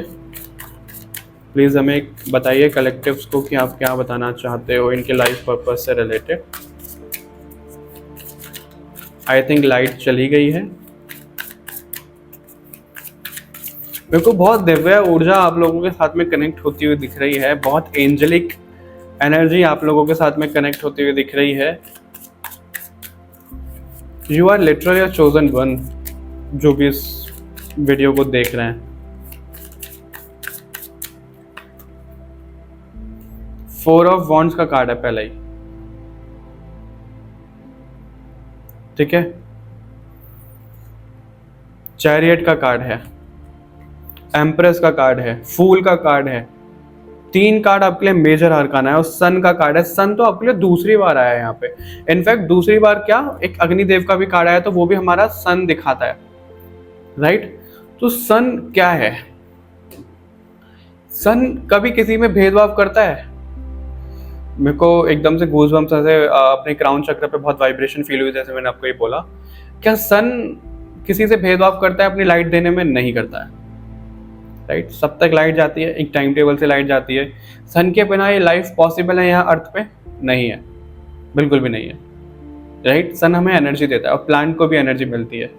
प्लीज़ हमें बताइए कलेक्टिव्स को कि आप क्या बताना चाहते हो इनके लाइफ पर्पस से रिलेटेड। आई थिंक लाइट चली गई है। मेरे को बहुत दिव्य ऊर्जा आप लोगों के साथ में कनेक्ट होती हुई दिख रही है, बहुत एंजेलिक एनर्जी आप लोगों के साथ में कनेक्ट होती हुई दिख रही है। You are literally a chosen one, जो भी इस वीडियो को देख रहे हैं। 4 ऑफ वॉन्ड्स का कार्ड है पहले ही, ठीक है। चैरियट का कार्ड है, एम्प्रेस का कार्ड है, फूल का कार्ड है। 3 कार्ड आपके लिए मेजर आर्काना है और सन का कार्ड है। सन तो आपके लिए दूसरी बार आया है यहाँ पे। इनफैक्ट दूसरी बार क्या, एक अग्निदेव का भी कार्ड आया तो वो भी हमारा सन दिखाता है, राइट। तो सन क्या है? सन कभी किसी में भेदभाव करता है? मेरे को एकदम से गूज़बम्प्स ऐसे अपने क्राउन चक्र पे बहुत वाइब्रेशन फील हुई, जैसे मैंने आपको ये बोला। क्या सन किसी से भेदभाव करता है अपनी लाइट देने में? नहीं करता है, राइट। सब तक लाइट जाती है, एक टाइम टेबल से लाइट जाती है। सन के बिना ये लाइफ पॉसिबल है यहाँ अर्थ पे? नहीं है, बिल्कुल भी नहीं है, राइट। सन हमें एनर्जी देता है और प्लांट को भी एनर्जी मिलती है।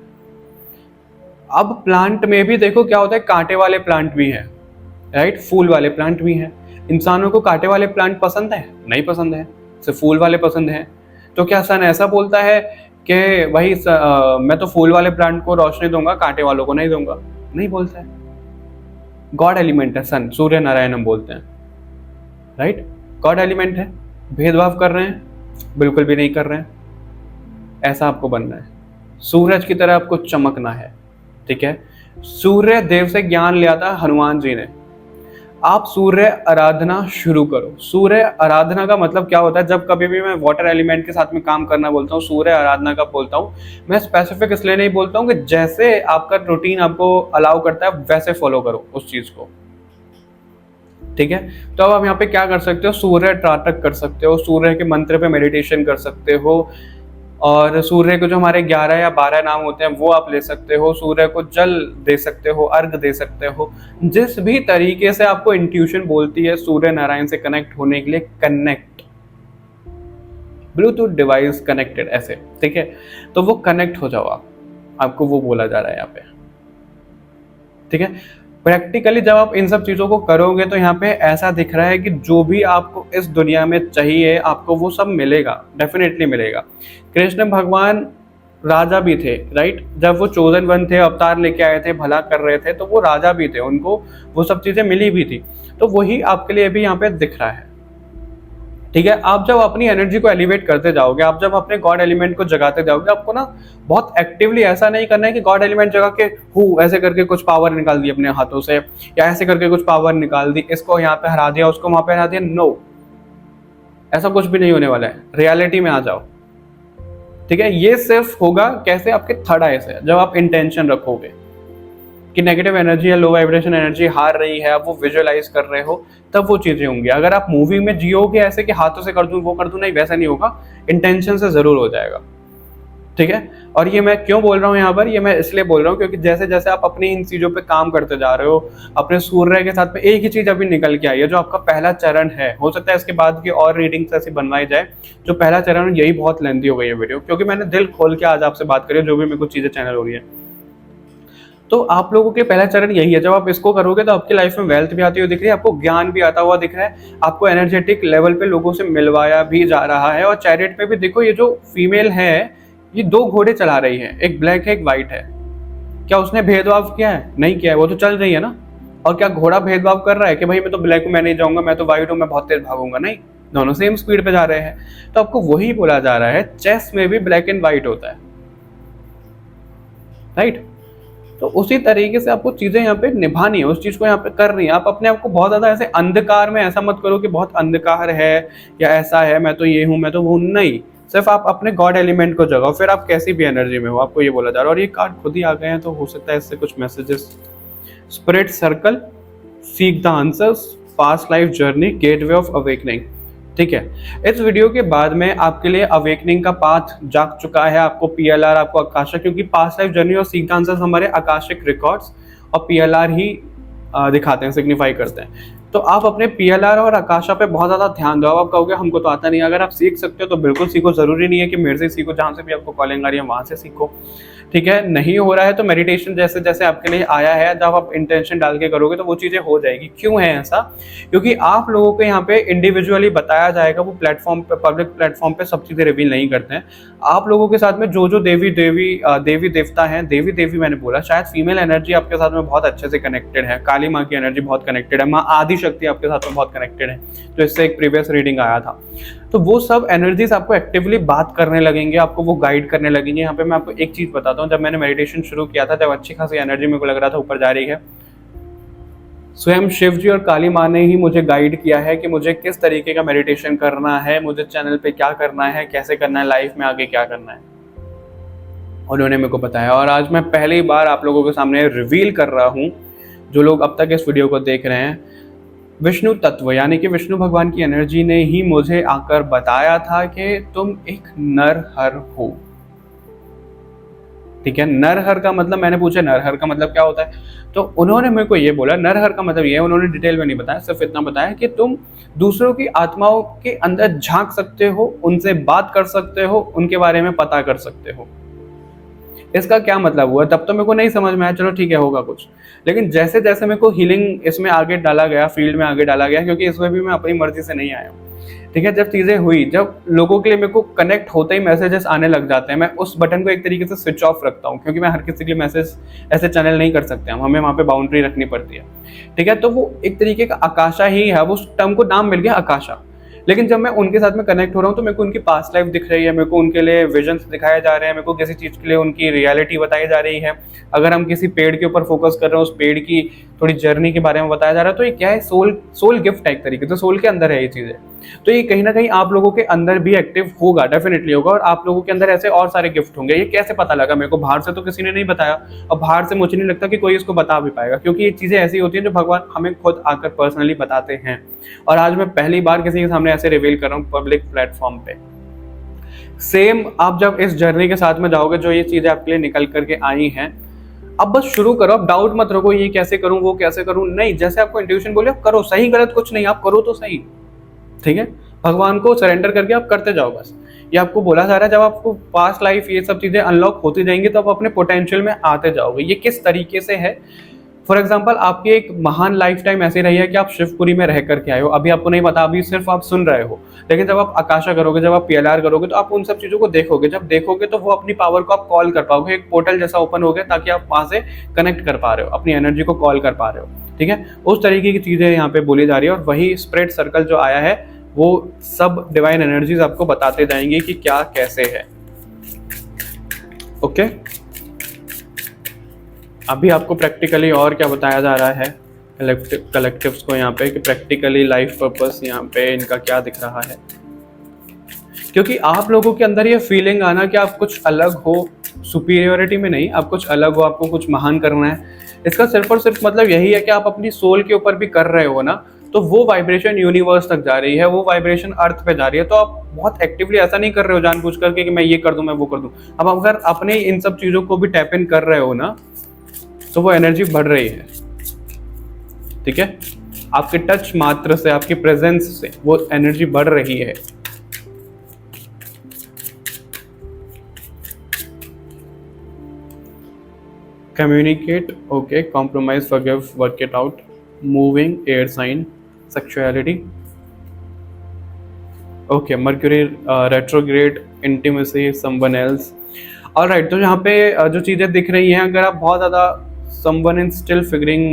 अब प्लांट में भी देखो क्या होता है, कांटे वाले प्लांट भी हैं, राइट, फूल वाले प्लांट भी हैं। इंसानों को कांटे वाले प्लांट पसंद है? नहीं पसंद है, सिर्फ फूल वाले पसंद हैं। तो क्या सन ऐसा बोलता है कि भाई मैं तो फूल वाले प्लांट को रोशनी दूंगा, कांटे वालों को नहीं दूंगा? नहीं बोलता है। गॉड एलिमेंट है सन, सूर्य नारायण हम बोलते हैं, राइट। गॉड एलिमेंट है। भेदभाव कर रहे हैं? बिल्कुल भी नहीं कर रहे हैं। ऐसा आपको बनना है, सूरज की तरह आपको चमकना है, ठीक है। सूर्य देव से ज्ञान लिया था हनुमान जी ने। आप सूर्य आराधना शुरू करो। सूर्य आराधना का मतलब क्या होता है? जब कभी भी मैं वाटर एलिमेंट के साथ में काम करना बोलता हूँ, सूर्य आराधना का बोलता हूँ, मैं स्पेसिफिक इसलिए नहीं बोलता हूँ कि जैसे आपका रूटीन आपको अलाउ करता है वैसे फॉलो करो उस चीज को, ठीक है। तो अब आप यहाँ पे क्या कर सकते हो? सूर्य त्राटक कर सकते हो, सूर्य के मंत्र पे मेडिटेशन कर सकते हो, और सूर्य को जो हमारे 11 या 12 नाम होते हैं वो आप ले सकते हो। सूर्य को जल दे सकते हो, अर्घ दे सकते हो। जिस भी तरीके से आपको इंट्यूशन बोलती है सूर्य नारायण से कनेक्ट होने के लिए, कनेक्ट, ब्लूटूथ डिवाइस कनेक्टेड, ऐसे, ठीक है। तो वो कनेक्ट हो जाओ आपको वो बोला जा रहा है यहाँ पे, ठीक है। प्रैक्टिकली जब आप इन सब चीज़ों को करोगे तो यहाँ पे ऐसा दिख रहा है कि जो भी आपको इस दुनिया में चाहिए आपको वो सब मिलेगा, डेफिनेटली मिलेगा। कृष्ण भगवान राजा भी थे, राइट। जब वो चोजन वन थे, अवतार लेके आए थे, भला कर रहे थे, तो वो राजा भी थे, उनको वो सब चीज़ें मिली भी थी। तो वही आपके लिए भी यहाँ पे दिख रहा है, ठीक है। आप जब अपनी एनर्जी को एलिवेट करते जाओगे, आप जब अपने गॉड एलिमेंट को जगाते जाओगे, आपको ना बहुत एक्टिवली ऐसा नहीं करना है कि गॉड एलिमेंट जगा के ऐसे करके कुछ पावर निकाल दी अपने हाथों से, या ऐसे करके कुछ पावर निकाल दी, इसको यहाँ पे हरा दिया, उसको वहां पे हरा दिया। नो, ऐसा कुछ भी नहीं होने वाला है। रियलिटी में आ जाओ, ठीक है। ये सिर्फ होगा कैसे? आपके थर्ड आई से, जब आप इंटेंशन रखोगे कि नेगेटिव एनर्जी या लो वाइब्रेशन एनर्जी हार रही है, आप वो विजुअलाइज कर रहे हो, तब वो चीज़ें होंगी। अगर आप मूवी में जियोगे ऐसे कि हाथों से कर दूं वो कर दूं, नहीं, वैसा नहीं होगा। इंटेंशन से ज़रूर हो जाएगा, ठीक है। और ये मैं क्यों बोल रहा हूँ यहाँ पर? ये मैं इसलिए बोल रहा हूँ क्योंकि जैसे जैसे आप अपनी इन चीज़ों पे काम करते जा रहे हो, अपने सूर्य के साथ में एक ही चीज़ अभी निकल के आई है, जो आपका पहला चरण है। हो सकता है इसके बाद की और रीडिंग्स ऐसी बनवाई जाए। जो पहला चरण, यही बहुत लेंथी हो गई है वीडियो, क्योंकि मैंने दिल खोल के आज आपसे बात करी, जो भी मेरे को चीज़ें चैनल हो रही है। तो आप लोगों के पहला चरण यही है। जब आप इसको करोगे तो आपकी लाइफ में वेल्थ भी आती हुई दिख रही है, आपको ज्ञान भी आता हुआ दिख रहा है, आपको एनर्जेटिक लेवल पे लोगों से मिलवाया भी जा रहा है। और चैरियट पे भी देखो, ये जो फीमेल है ये 2 घोड़े चला रही है, एक ब्लैक है एक वाइट है। क्या उसने भेदभाव किया है? नहीं किया है, वो तो चल रही है ना। और क्या घोड़ा भेदभाव कर रहा है कि भाई मैं तो ब्लैक हूँ, मैं नहीं जाऊंगा, मैं तो वाइट हूँ, मैं बहुत तेज भागूंगा? नहीं, दोनों सेम स्पीड पे जा रहे हैं। तो आपको वही बोला जा रहा है, चेस में भी ब्लैक एंड व्हाइट होता है, राइट। तो उसी तरीके से आपको चीज़ें यहाँ पे निभानी है, उस चीज़ को यहाँ पे करनी है। आप अपने आप को बहुत ज़्यादा ऐसे अंधकार में ऐसा मत करो कि बहुत अंधकार है या ऐसा है, मैं तो ये हूँ, मैं तो वो नहीं। सिर्फ आप अपने गॉड एलिमेंट को जगाओ, फिर आप कैसी भी एनर्जी में हो, आपको ये बोला जा रहा है। और ये कार्ड खुद ही आ गए हैं, तो हो सकता है इससे कुछ messages. Spirit circle, seek the answers, past life journey, gateway of awakening. ठीक है, इस वीडियो के बाद में आपके लिए अवेकनिंग का पाथ जाग चुका है, आपको पीएलआर, आपको आकाशा, क्योंकि पास्ट लाइफ जर्नी और सीक द आंसर्स हमारे आकाशिक रिकॉर्ड्स और पीएलआर ही दिखाते हैं, सिग्निफाई करते हैं। तो आप अपने पीएलआर और आकाशा पे बहुत ज़्यादा ध्यान दो। आप कहोगे हमको तो आता नहीं, अगर आप सीख सकते हो तो बिल्कुल सीखो, ज़रूरी नहीं है कि मेरे से सीखो, जहाँ से भी आपको कॉलिंग आ रही है वहाँ से सीखो। ठीक है, नहीं हो रहा है तो मेडिटेशन जैसे जैसे आपके लिए आया है, जब आप इंटेंशन डाल के करोगे तो वो चीज़ें हो जाएगी। क्यों है ऐसा? क्योंकि आप लोगों को यहाँ पे इंडिविजुअली बताया जाएगा, वो प्लेटफॉर्म पे, पब्लिक प्लेटफॉर्म पे सब चीज़ें रिवील नहीं करते हैं। आप लोगों के साथ में जो जो देवी देवता हैं, देवी मैंने बोला, शायद फीमेल एनर्जी आपके साथ में बहुत अच्छे से कनेक्टेड है, काली माँ की एनर्जी बहुत कनेक्टेड है, माँ आदि शक्ति आपके साथ में बहुत कनेक्टेड है, तो इससे एक प्रीवियस रीडिंग आया था। तो वो सब एनर्जीज आपको एक्टिवली बात करने लगेंगे, आपको वो गाइड करने लगेंगे। यहाँ पे मैं आपको एक चीज़ बताता हूँ, जब मैंने मेडिटेशन शुरू किया था, जब अच्छी खासी एनर्जी मेरे को लग रहा था ऊपर जा रही है, स्वयं शिव जी और काली माँ ने ही मुझे गाइड किया है कि मुझे किस तरीके का मेडिटेशन करना है, मुझे चैनल पे क्या करना है, कैसे करना है, लाइफ में आगे क्या करना है, उन्होंने मेरे को बताया। और आज मैं पहली बार आप लोगों के सामने रिवील कर रहा हूँ, जो लोग अब तक इस वीडियो को देख रहे हैं, विष्णु तत्व यानी कि विष्णु भगवान की एनर्जी ने ही मुझे आकर बताया था कि तुम एक नरहर हो। ठीक है, नरहर का मतलब, मैंने पूछा नरहर का मतलब क्या होता है, तो उन्होंने मेरे को ये बोला नरहर का मतलब ये है, उन्होंने डिटेल में नहीं बताया, सिर्फ इतना बताया कि तुम दूसरों की आत्माओं के अंदर झांक सकते हो, उनसे बात कर सकते हो, उनके बारे में पता कर सकते हो। इसका क्या मतलब हुआ, तब तो मेरे को नहीं समझ में आया, चलो ठीक है होगा कुछ। लेकिन जैसे जैसे मेरे को हीलिंग इसमें आगे डाला गया, फील्ड में आगे डाला गया, क्योंकि इसमें भी मैं अपनी मर्जी से नहीं आया हूँ। ठीक है, जब चीज़ें हुई, जब लोगों के लिए मेरे को कनेक्ट होते ही मैसेजेस आने लग जाते हैं, मैं उस बटन को एक तरीके से स्विच ऑफ रखता हूँ, क्योंकि मैं हर किसी के लिए मैसेज ऐसे चैनल नहीं कर सकते, हमें वहाँ पे बाउंड्री रखनी पड़ती है। ठीक है, तो वो एक तरीके का आकाशा ही है, वो उस टर्म को नाम मिल गया आकाशा। लेकिन जब मैं उनके साथ में कनेक्ट हो रहा हूँ तो मेरे को उनकी पास्ट लाइफ दिख रही है, मेरे को उनके लिए विजन्स दिखाए जा रहे हैं, मेरे को किसी चीज़ के लिए उनकी रियलिटी बताई जा रही है। अगर हम किसी पेड़ के ऊपर फोकस कर रहे हैं, उस पेड़ की थोड़ी जर्नी के बारे में बताया जा रहा है, तो ये क्या है, सोल गिफ्ट है एक तरीके से, सोल के अंदर है ये चीज़ें। तो ये कहीं ना कहीं आप लोगों के अंदर भी एक्टिव होगा, डेफिनेटली होगा, और आप लोगों के अंदर ऐसे और सारे गिफ्ट होंगे। ये कैसे पता लगा मेरे को, बाहर से तो किसी ने नहीं बताया, और बाहर से मुझे नहीं लगता कि कोई इसको बता भी पाएगा, क्योंकि ये चीज़ें ऐसी होती हैं जो भगवान हमें खुद आकर पर्सनली बताते हैं। और आज मैं पहली बार किसी के सामने ऐसे रिवील कर रहा हूँ पब्लिक प्लेटफॉर्म पे। सेम आप जब इस जर्नी के साथ में जाओगे, जो ये चीज़ें आपके लिए निकल करके आई हैं, अब बस शुरू करो, अब डाउट मत रखो ये कैसे करूं, वो कैसे करूं, नहीं, जैसे आपको इंट्यूशन बोले आप करो, सही गलत कुछ नहीं, आप करो तो सही। ठीक है, भगवान को सरेंडर करके आप करते जाओ बस। ये आपको बोला जा रहा है, जब आपको पास्ट लाइफ ये सब चीज़ें अनलॉक होती जाएंगी तो आप अपने पोटेंशियल में आते जाओगे। ये किस तरीके से है, फॉर एग्जाम्पल आपकी एक महान लाइफ टाइम ऐसी रही है कि आप शिवपुरी में रह करके आए हो, अभी आपको नहीं पता, अभी सिर्फ आप सुन रहे हो, लेकिन जब आप आकाशा करोगे, जब आप पीएलआर करोगे, तो आप उन सब चीज़ों को देखोगे। जब देखोगे तो वो अपनी पावर को आप कॉल कर पाओगे, एक पोर्टल जैसा ओपन हो गया, ताकि आप वहाँ से कनेक्ट कर पा रहे हो, अपनी एनर्जी को कॉल कर पा रहे हो। ठीक है, उस तरीके की चीज़ें यहाँ पे बोली जा रही है, और वही स्प्रेड सर्कल जो आया है वो सब डिवाइन एनर्जीज आपको बताते जाएंगे कि क्या कैसे है। ओके, अभी आपको प्रैक्टिकली और क्या बताया जा रहा है कलेक्टिव्स को यहाँ पे, कि प्रैक्टिकली लाइफ पर्पस यहाँ पे इनका क्या दिख रहा है। क्योंकि आप लोगों के अंदर ये फीलिंग आना कि आप कुछ अलग हो, सुपीरियोरिटी में नहीं, आप कुछ अलग हो, आपको कुछ महान करना है, इसका सिर्फ और सिर्फ मतलब यही है कि आप अपनी सोल के ऊपर भी कर रहे हो ना, तो वो वाइब्रेशन यूनिवर्स तक जा रही है, वो वाइब्रेशन अर्थ पे जा रही है। तो आप बहुत एक्टिवली ऐसा नहीं कर रहे हो जानबूझ करके कि मैं ये कर दूं, मैं वो कर दूं। अब अगर अपने इन सब चीज़ों को भी टैप इन कर रहे हो ना, तो वो एनर्जी बढ़ रही है। ठीक है, आपके टच मात्र से, आपकी प्रेजेंस से वो एनर्जी बढ़ रही है। Communicate, okay, compromise, forgive, work it out, moving, air sign, sexuality, okay, Mercury retrograde, intimacy, someone else. Alright, तो यहाँ पे जो चीज़ें दिख रही हैं, अगर आप बहुत ज़्यादा someone is still figuring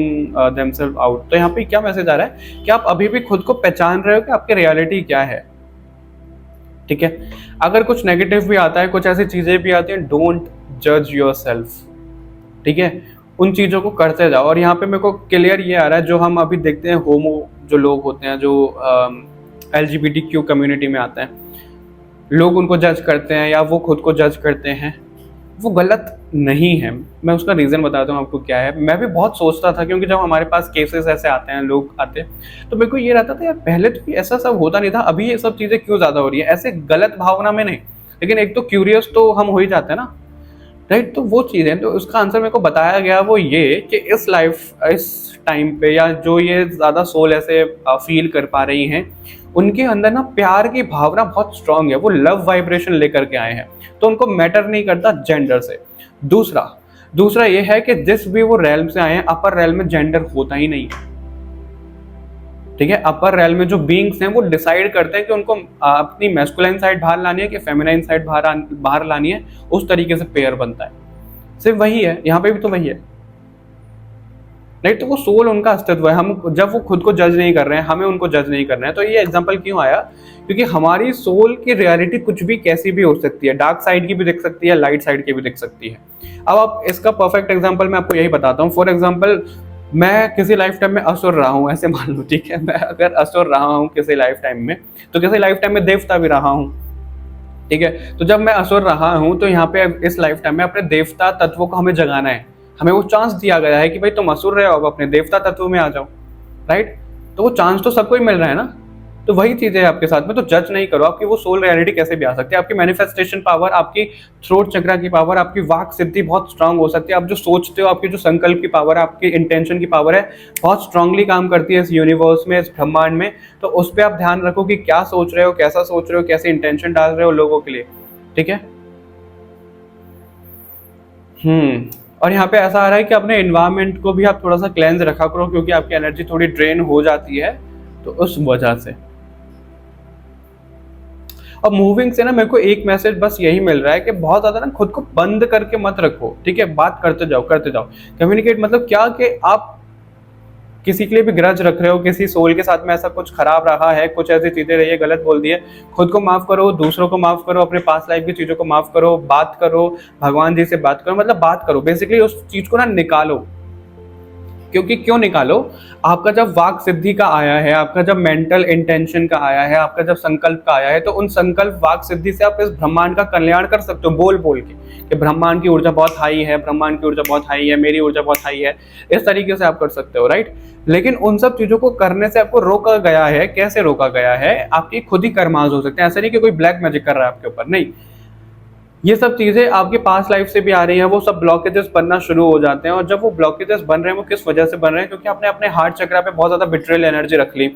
themselves out, तो यहाँ पे क्या मैसेज आ रहा है कि आप अभी भी खुद को पहचान रहे हो कि आपकी रियलिटी क्या है। ठीक है, अगर कुछ नेगेटिव भी आता है, कुछ ऐसी चीज़ें भी आती हैं, डोंट जज योरसेल्फ। ठीक है, उन चीज़ों को करते जाओ। और यहाँ पे मेरे को क्लियर ये आ रहा है, जो हम अभी देखते हैं होमो जो लोग होते हैं, जो LGBTQ कम्युनिटी में आते हैं, लोग उनको जज करते हैं या वो खुद को जज करते हैं, वो गलत नहीं है। मैं उसका रीज़न बताता हूँ आपको क्या है। मैं भी बहुत सोचता था, क्योंकि जब हमारे पास केसेस ऐसे आते हैं, लोग आते हैं, तो मेरे को ये रहता था यार पहले तो ऐसा सब होता नहीं था, अभी ये सब चीज़ें क्यों ज़्यादा हो रही है, ऐसे गलत भावना में नहीं, लेकिन एक तो क्यूरियस तो हम हो ही जाते हैं ना, राइट। तो वो चीज़ें, तो उसका आंसर मेरे को बताया गया वो ये कि इस टाइम पे, या जो ये ज़्यादा सोल ऐसे फील कर पा रही हैं, उनके अंदर ना प्यार की भावना बहुत स्ट्रांग है, वो लव वाइब्रेशन लेकर के आए हैं, तो उनको मैटर नहीं करता जेंडर से। दूसरा ये है कि जिस भी वो रेल्म से आए हैं, अपर रेल्म में जेंडर होता ही नहीं है, ठीक है। अपर रेल्म में जो बीइंग्स हैं वो डिसाइड करते हैं कि उनको अपनी मैस्कुलाइन साइड बाहर लानी है कि फेमिनाइन साइड बाहर लानी है, उस तरीके से पेयर बनता है। सिर्फ वही है, यहाँ पे भी तो वही है, राइट। तो वो सोल उनका अस्तित्व है। हम जब वो खुद को जज नहीं कर रहे हैं, हमें उनको जज नहीं करना है। तो ये एग्जांपल क्यों आया, क्योंकि हमारी सोल की रियलिटी कुछ भी कैसी भी हो सकती है, डार्क साइड की भी दिख सकती है, लाइट साइड की भी दिख सकती है। अब आप इसका परफेक्ट एग्जांपल मैं आपको यही बताता हूँ। फॉर एग्जांपल, मैं किसी लाइफ टाइम में असुर रहा हूँ, ऐसे मान लो, ठीक है। मैं अगर असुर रहा हूँ किसी लाइफ टाइम में, तो किसी लाइफ टाइम में देवता भी रहा हूँ, ठीक है। तो जब मैं असुर रहा हूँ, तो यहाँ पे इस लाइफ टाइम में अपने देवता तत्वों को हमें जगाना है। हमें वो चांस दिया गया है कि भाई तुम असुर रहे हो, अब अपने देवता तत्व में आ जाओ, राइट। तो वो चांस तो सबको ही मिल रहा है ना। तो वही चीज़ है आपके साथ में। तो जज नहीं करो, आपकी वो सोल रियलिटी कैसे भी आ सकती है। आपकी मैनिफेस्टेशन पावर, आपकी थ्रोट चक्रा की पावर, आपकी वाक सिद्धि बहुत स्ट्रांग हो सकती है। आप जो सोचते हो, आपकी जो संकल्प की पावर है, आपकी इंटेंशन की पावर है, बहुत स्ट्रांगली काम करती है इस यूनिवर्स में, इस ब्रह्मांड में। तो उस पर आप ध्यान रखो कि क्या सोच रहे हो, कैसा सोच रहे हो, कैसे इंटेंशन डाल रहे हो लोगों के लिए, ठीक है। और यहाँ पे ऐसा आ रहा है कि अपने एनवायरनमेंट को भी आप थोड़ा सा क्लेंज रखा करो, क्योंकि आपकी एनर्जी थोड़ी ड्रेन हो जाती है, तो उस वजह से। अब मूविंग से ना मेरे को एक मैसेज बस यही मिल रहा है कि बहुत ज्यादा ना खुद को बंद करके मत रखो, ठीक है। बात करते जाओ कम्युनिकेट। मतलब क्या कि आप किसी के लिए भी ग्रज रख रहे हो, किसी सोल के साथ में ऐसा कुछ खराब रहा है, कुछ ऐसी चीजें रही है, गलत बोल दी है, खुद को माफ करो, दूसरों को माफ करो, अपने पास लाइफ की चीजों को माफ करो, बात करो, भगवान जी से बात करो, मतलब बात करो, बेसिकली उस चीज को ना निकालो। क्योंकि क्यों निकालो, आपका जब वाक सिद्धि का आया है, आपका जब मेंटल इंटेंशन का आया है, आपका जब संकल्प का आया है, तो उन संकल्प वाक सिद्धि से आप इस ब्रह्मांड का कल्याण कर सकते हो, बोल बोल के कि ब्रह्मांड की ऊर्जा बहुत हाई है, ब्रह्मांड की ऊर्जा बहुत हाई है, मेरी ऊर्जा बहुत हाई है, इस तरीके से आप कर सकते हो, राइट। लेकिन उन सब चीजों को करने से आपको रोका गया है। कैसे रोका गया है? आपकी खुद ही कर्मास हो सकते हैं। ऐसा नहीं कि कोई ब्लैक मैजिक कर रहा है आपके ऊपर, नहीं। ये सब चीजें आपके पास लाइफ से भी आ रही हैं, वो सब ब्लॉकेजेस बनना शुरू हो जाते हैं। और जब वो ब्लॉकेजेस बन रहे हैं, वो किस वजह से बन रहे हैं? क्योंकि आपने अपने हार्ट चक्रा पे बहुत ज्यादा बिट्रेयल एनर्जी रख ली,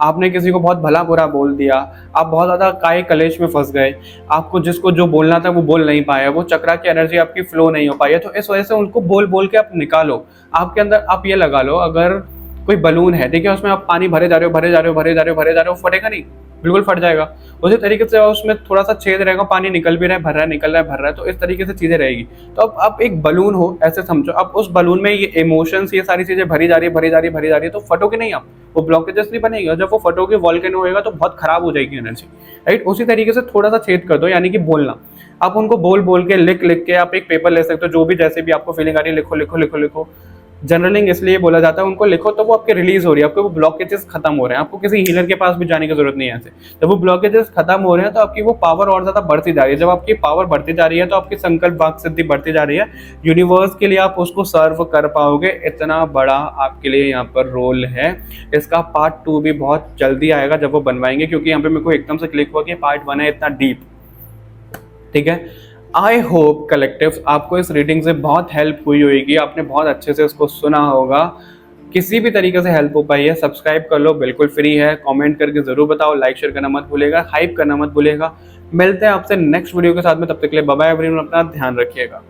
आपने किसी को बहुत भला बुरा बोल दिया, आप बहुत ज्यादा काय कलेश में फंस गए, आपको जिसको जो बोलना था वो बोल नहीं पाया, वो चक्रा की एनर्जी आपकी फ्लो नहीं हो पाई है। तो इस वजह से उनको बोल बोल के आप निकालो। आपके अंदर आप ये लगा लो, अगर कोई बलून है, ठीक है, उसमें आप पानी भरे जा रहे हो, फटेगा नहीं, बिल्कुल फट जाएगा। उसी तरीके से उसमें थोड़ा सा छेद रहेगा, पानी निकल भी रहा है, भर रहा है, निकल रहा है, तो इस तरीके से चीजें रहेगी। तो अब आप एक बलून हो, ऐसे समझो। अब उस बलून में ये इमोशंस, ये सारी चीजें भरी जा रही है, तो फटोगे नहीं आप, वो ब्लॉकेजेस नहीं बनेगी। और जब वो फटोगे, वॉल्केनो होएगा, तो बहुत खराब हो जाएगी एनर्जी, राइट। उसी तरीके से थोड़ा सा छेद कर दो, यानी कि बोलना। आप उनको बोल बोल के, लिख लिख के, आप एक पेपर ले सकते हो, जो भी जैसे भी आपको फीलिंग आ रही है, लिखो। जर्नलिंग इसलिए बोला जाता है, उनको लिखो तो वो आपके रिलीज हो रही है, आपके वो ब्लॉकेजेस खत्म हो रहे हैं। आपको किसी हीलर के पास भी जाने की जरूरत नहीं है। ऐसे जब वो ब्लॉकेजेस खत्म हो रहे हैं, तो आपकी वो पावर और ज्यादा बढ़ती जा रही है। जब आपकी पावर बढ़ती जा रही है, तो आपकी संकल्प वाक सिद्धि बढ़ती जा रही है। यूनिवर्स के लिए आप उसको सर्व कर पाओगे। इतना बड़ा आपके लिए यहाँ पर रोल है। इसका पार्ट 2 भी बहुत जल्दी आएगा, जब वो बनवाएंगे, क्योंकि यहाँ पे मेरे को एकदम से क्लिक हुआ कि पार्ट 1 है इतना डीप, ठीक है। आई होप कलेक्टिव आपको इस रीडिंग से बहुत हेल्प हुई होगी, आपने बहुत अच्छे से इसको सुना होगा। किसी भी तरीके से हेल्प हो पाई है, सब्सक्राइब कर लो, बिल्कुल फ्री है। कमेंट करके जरूर बताओ, लाइक शेयर करना मत भूलेगा, हाइप करना मत भूलेगा। मिलते हैं आपसे नेक्स्ट वीडियो के साथ में, तब तक के लिए बाय बाय एवरीवन, अपना ध्यान रखिएगा।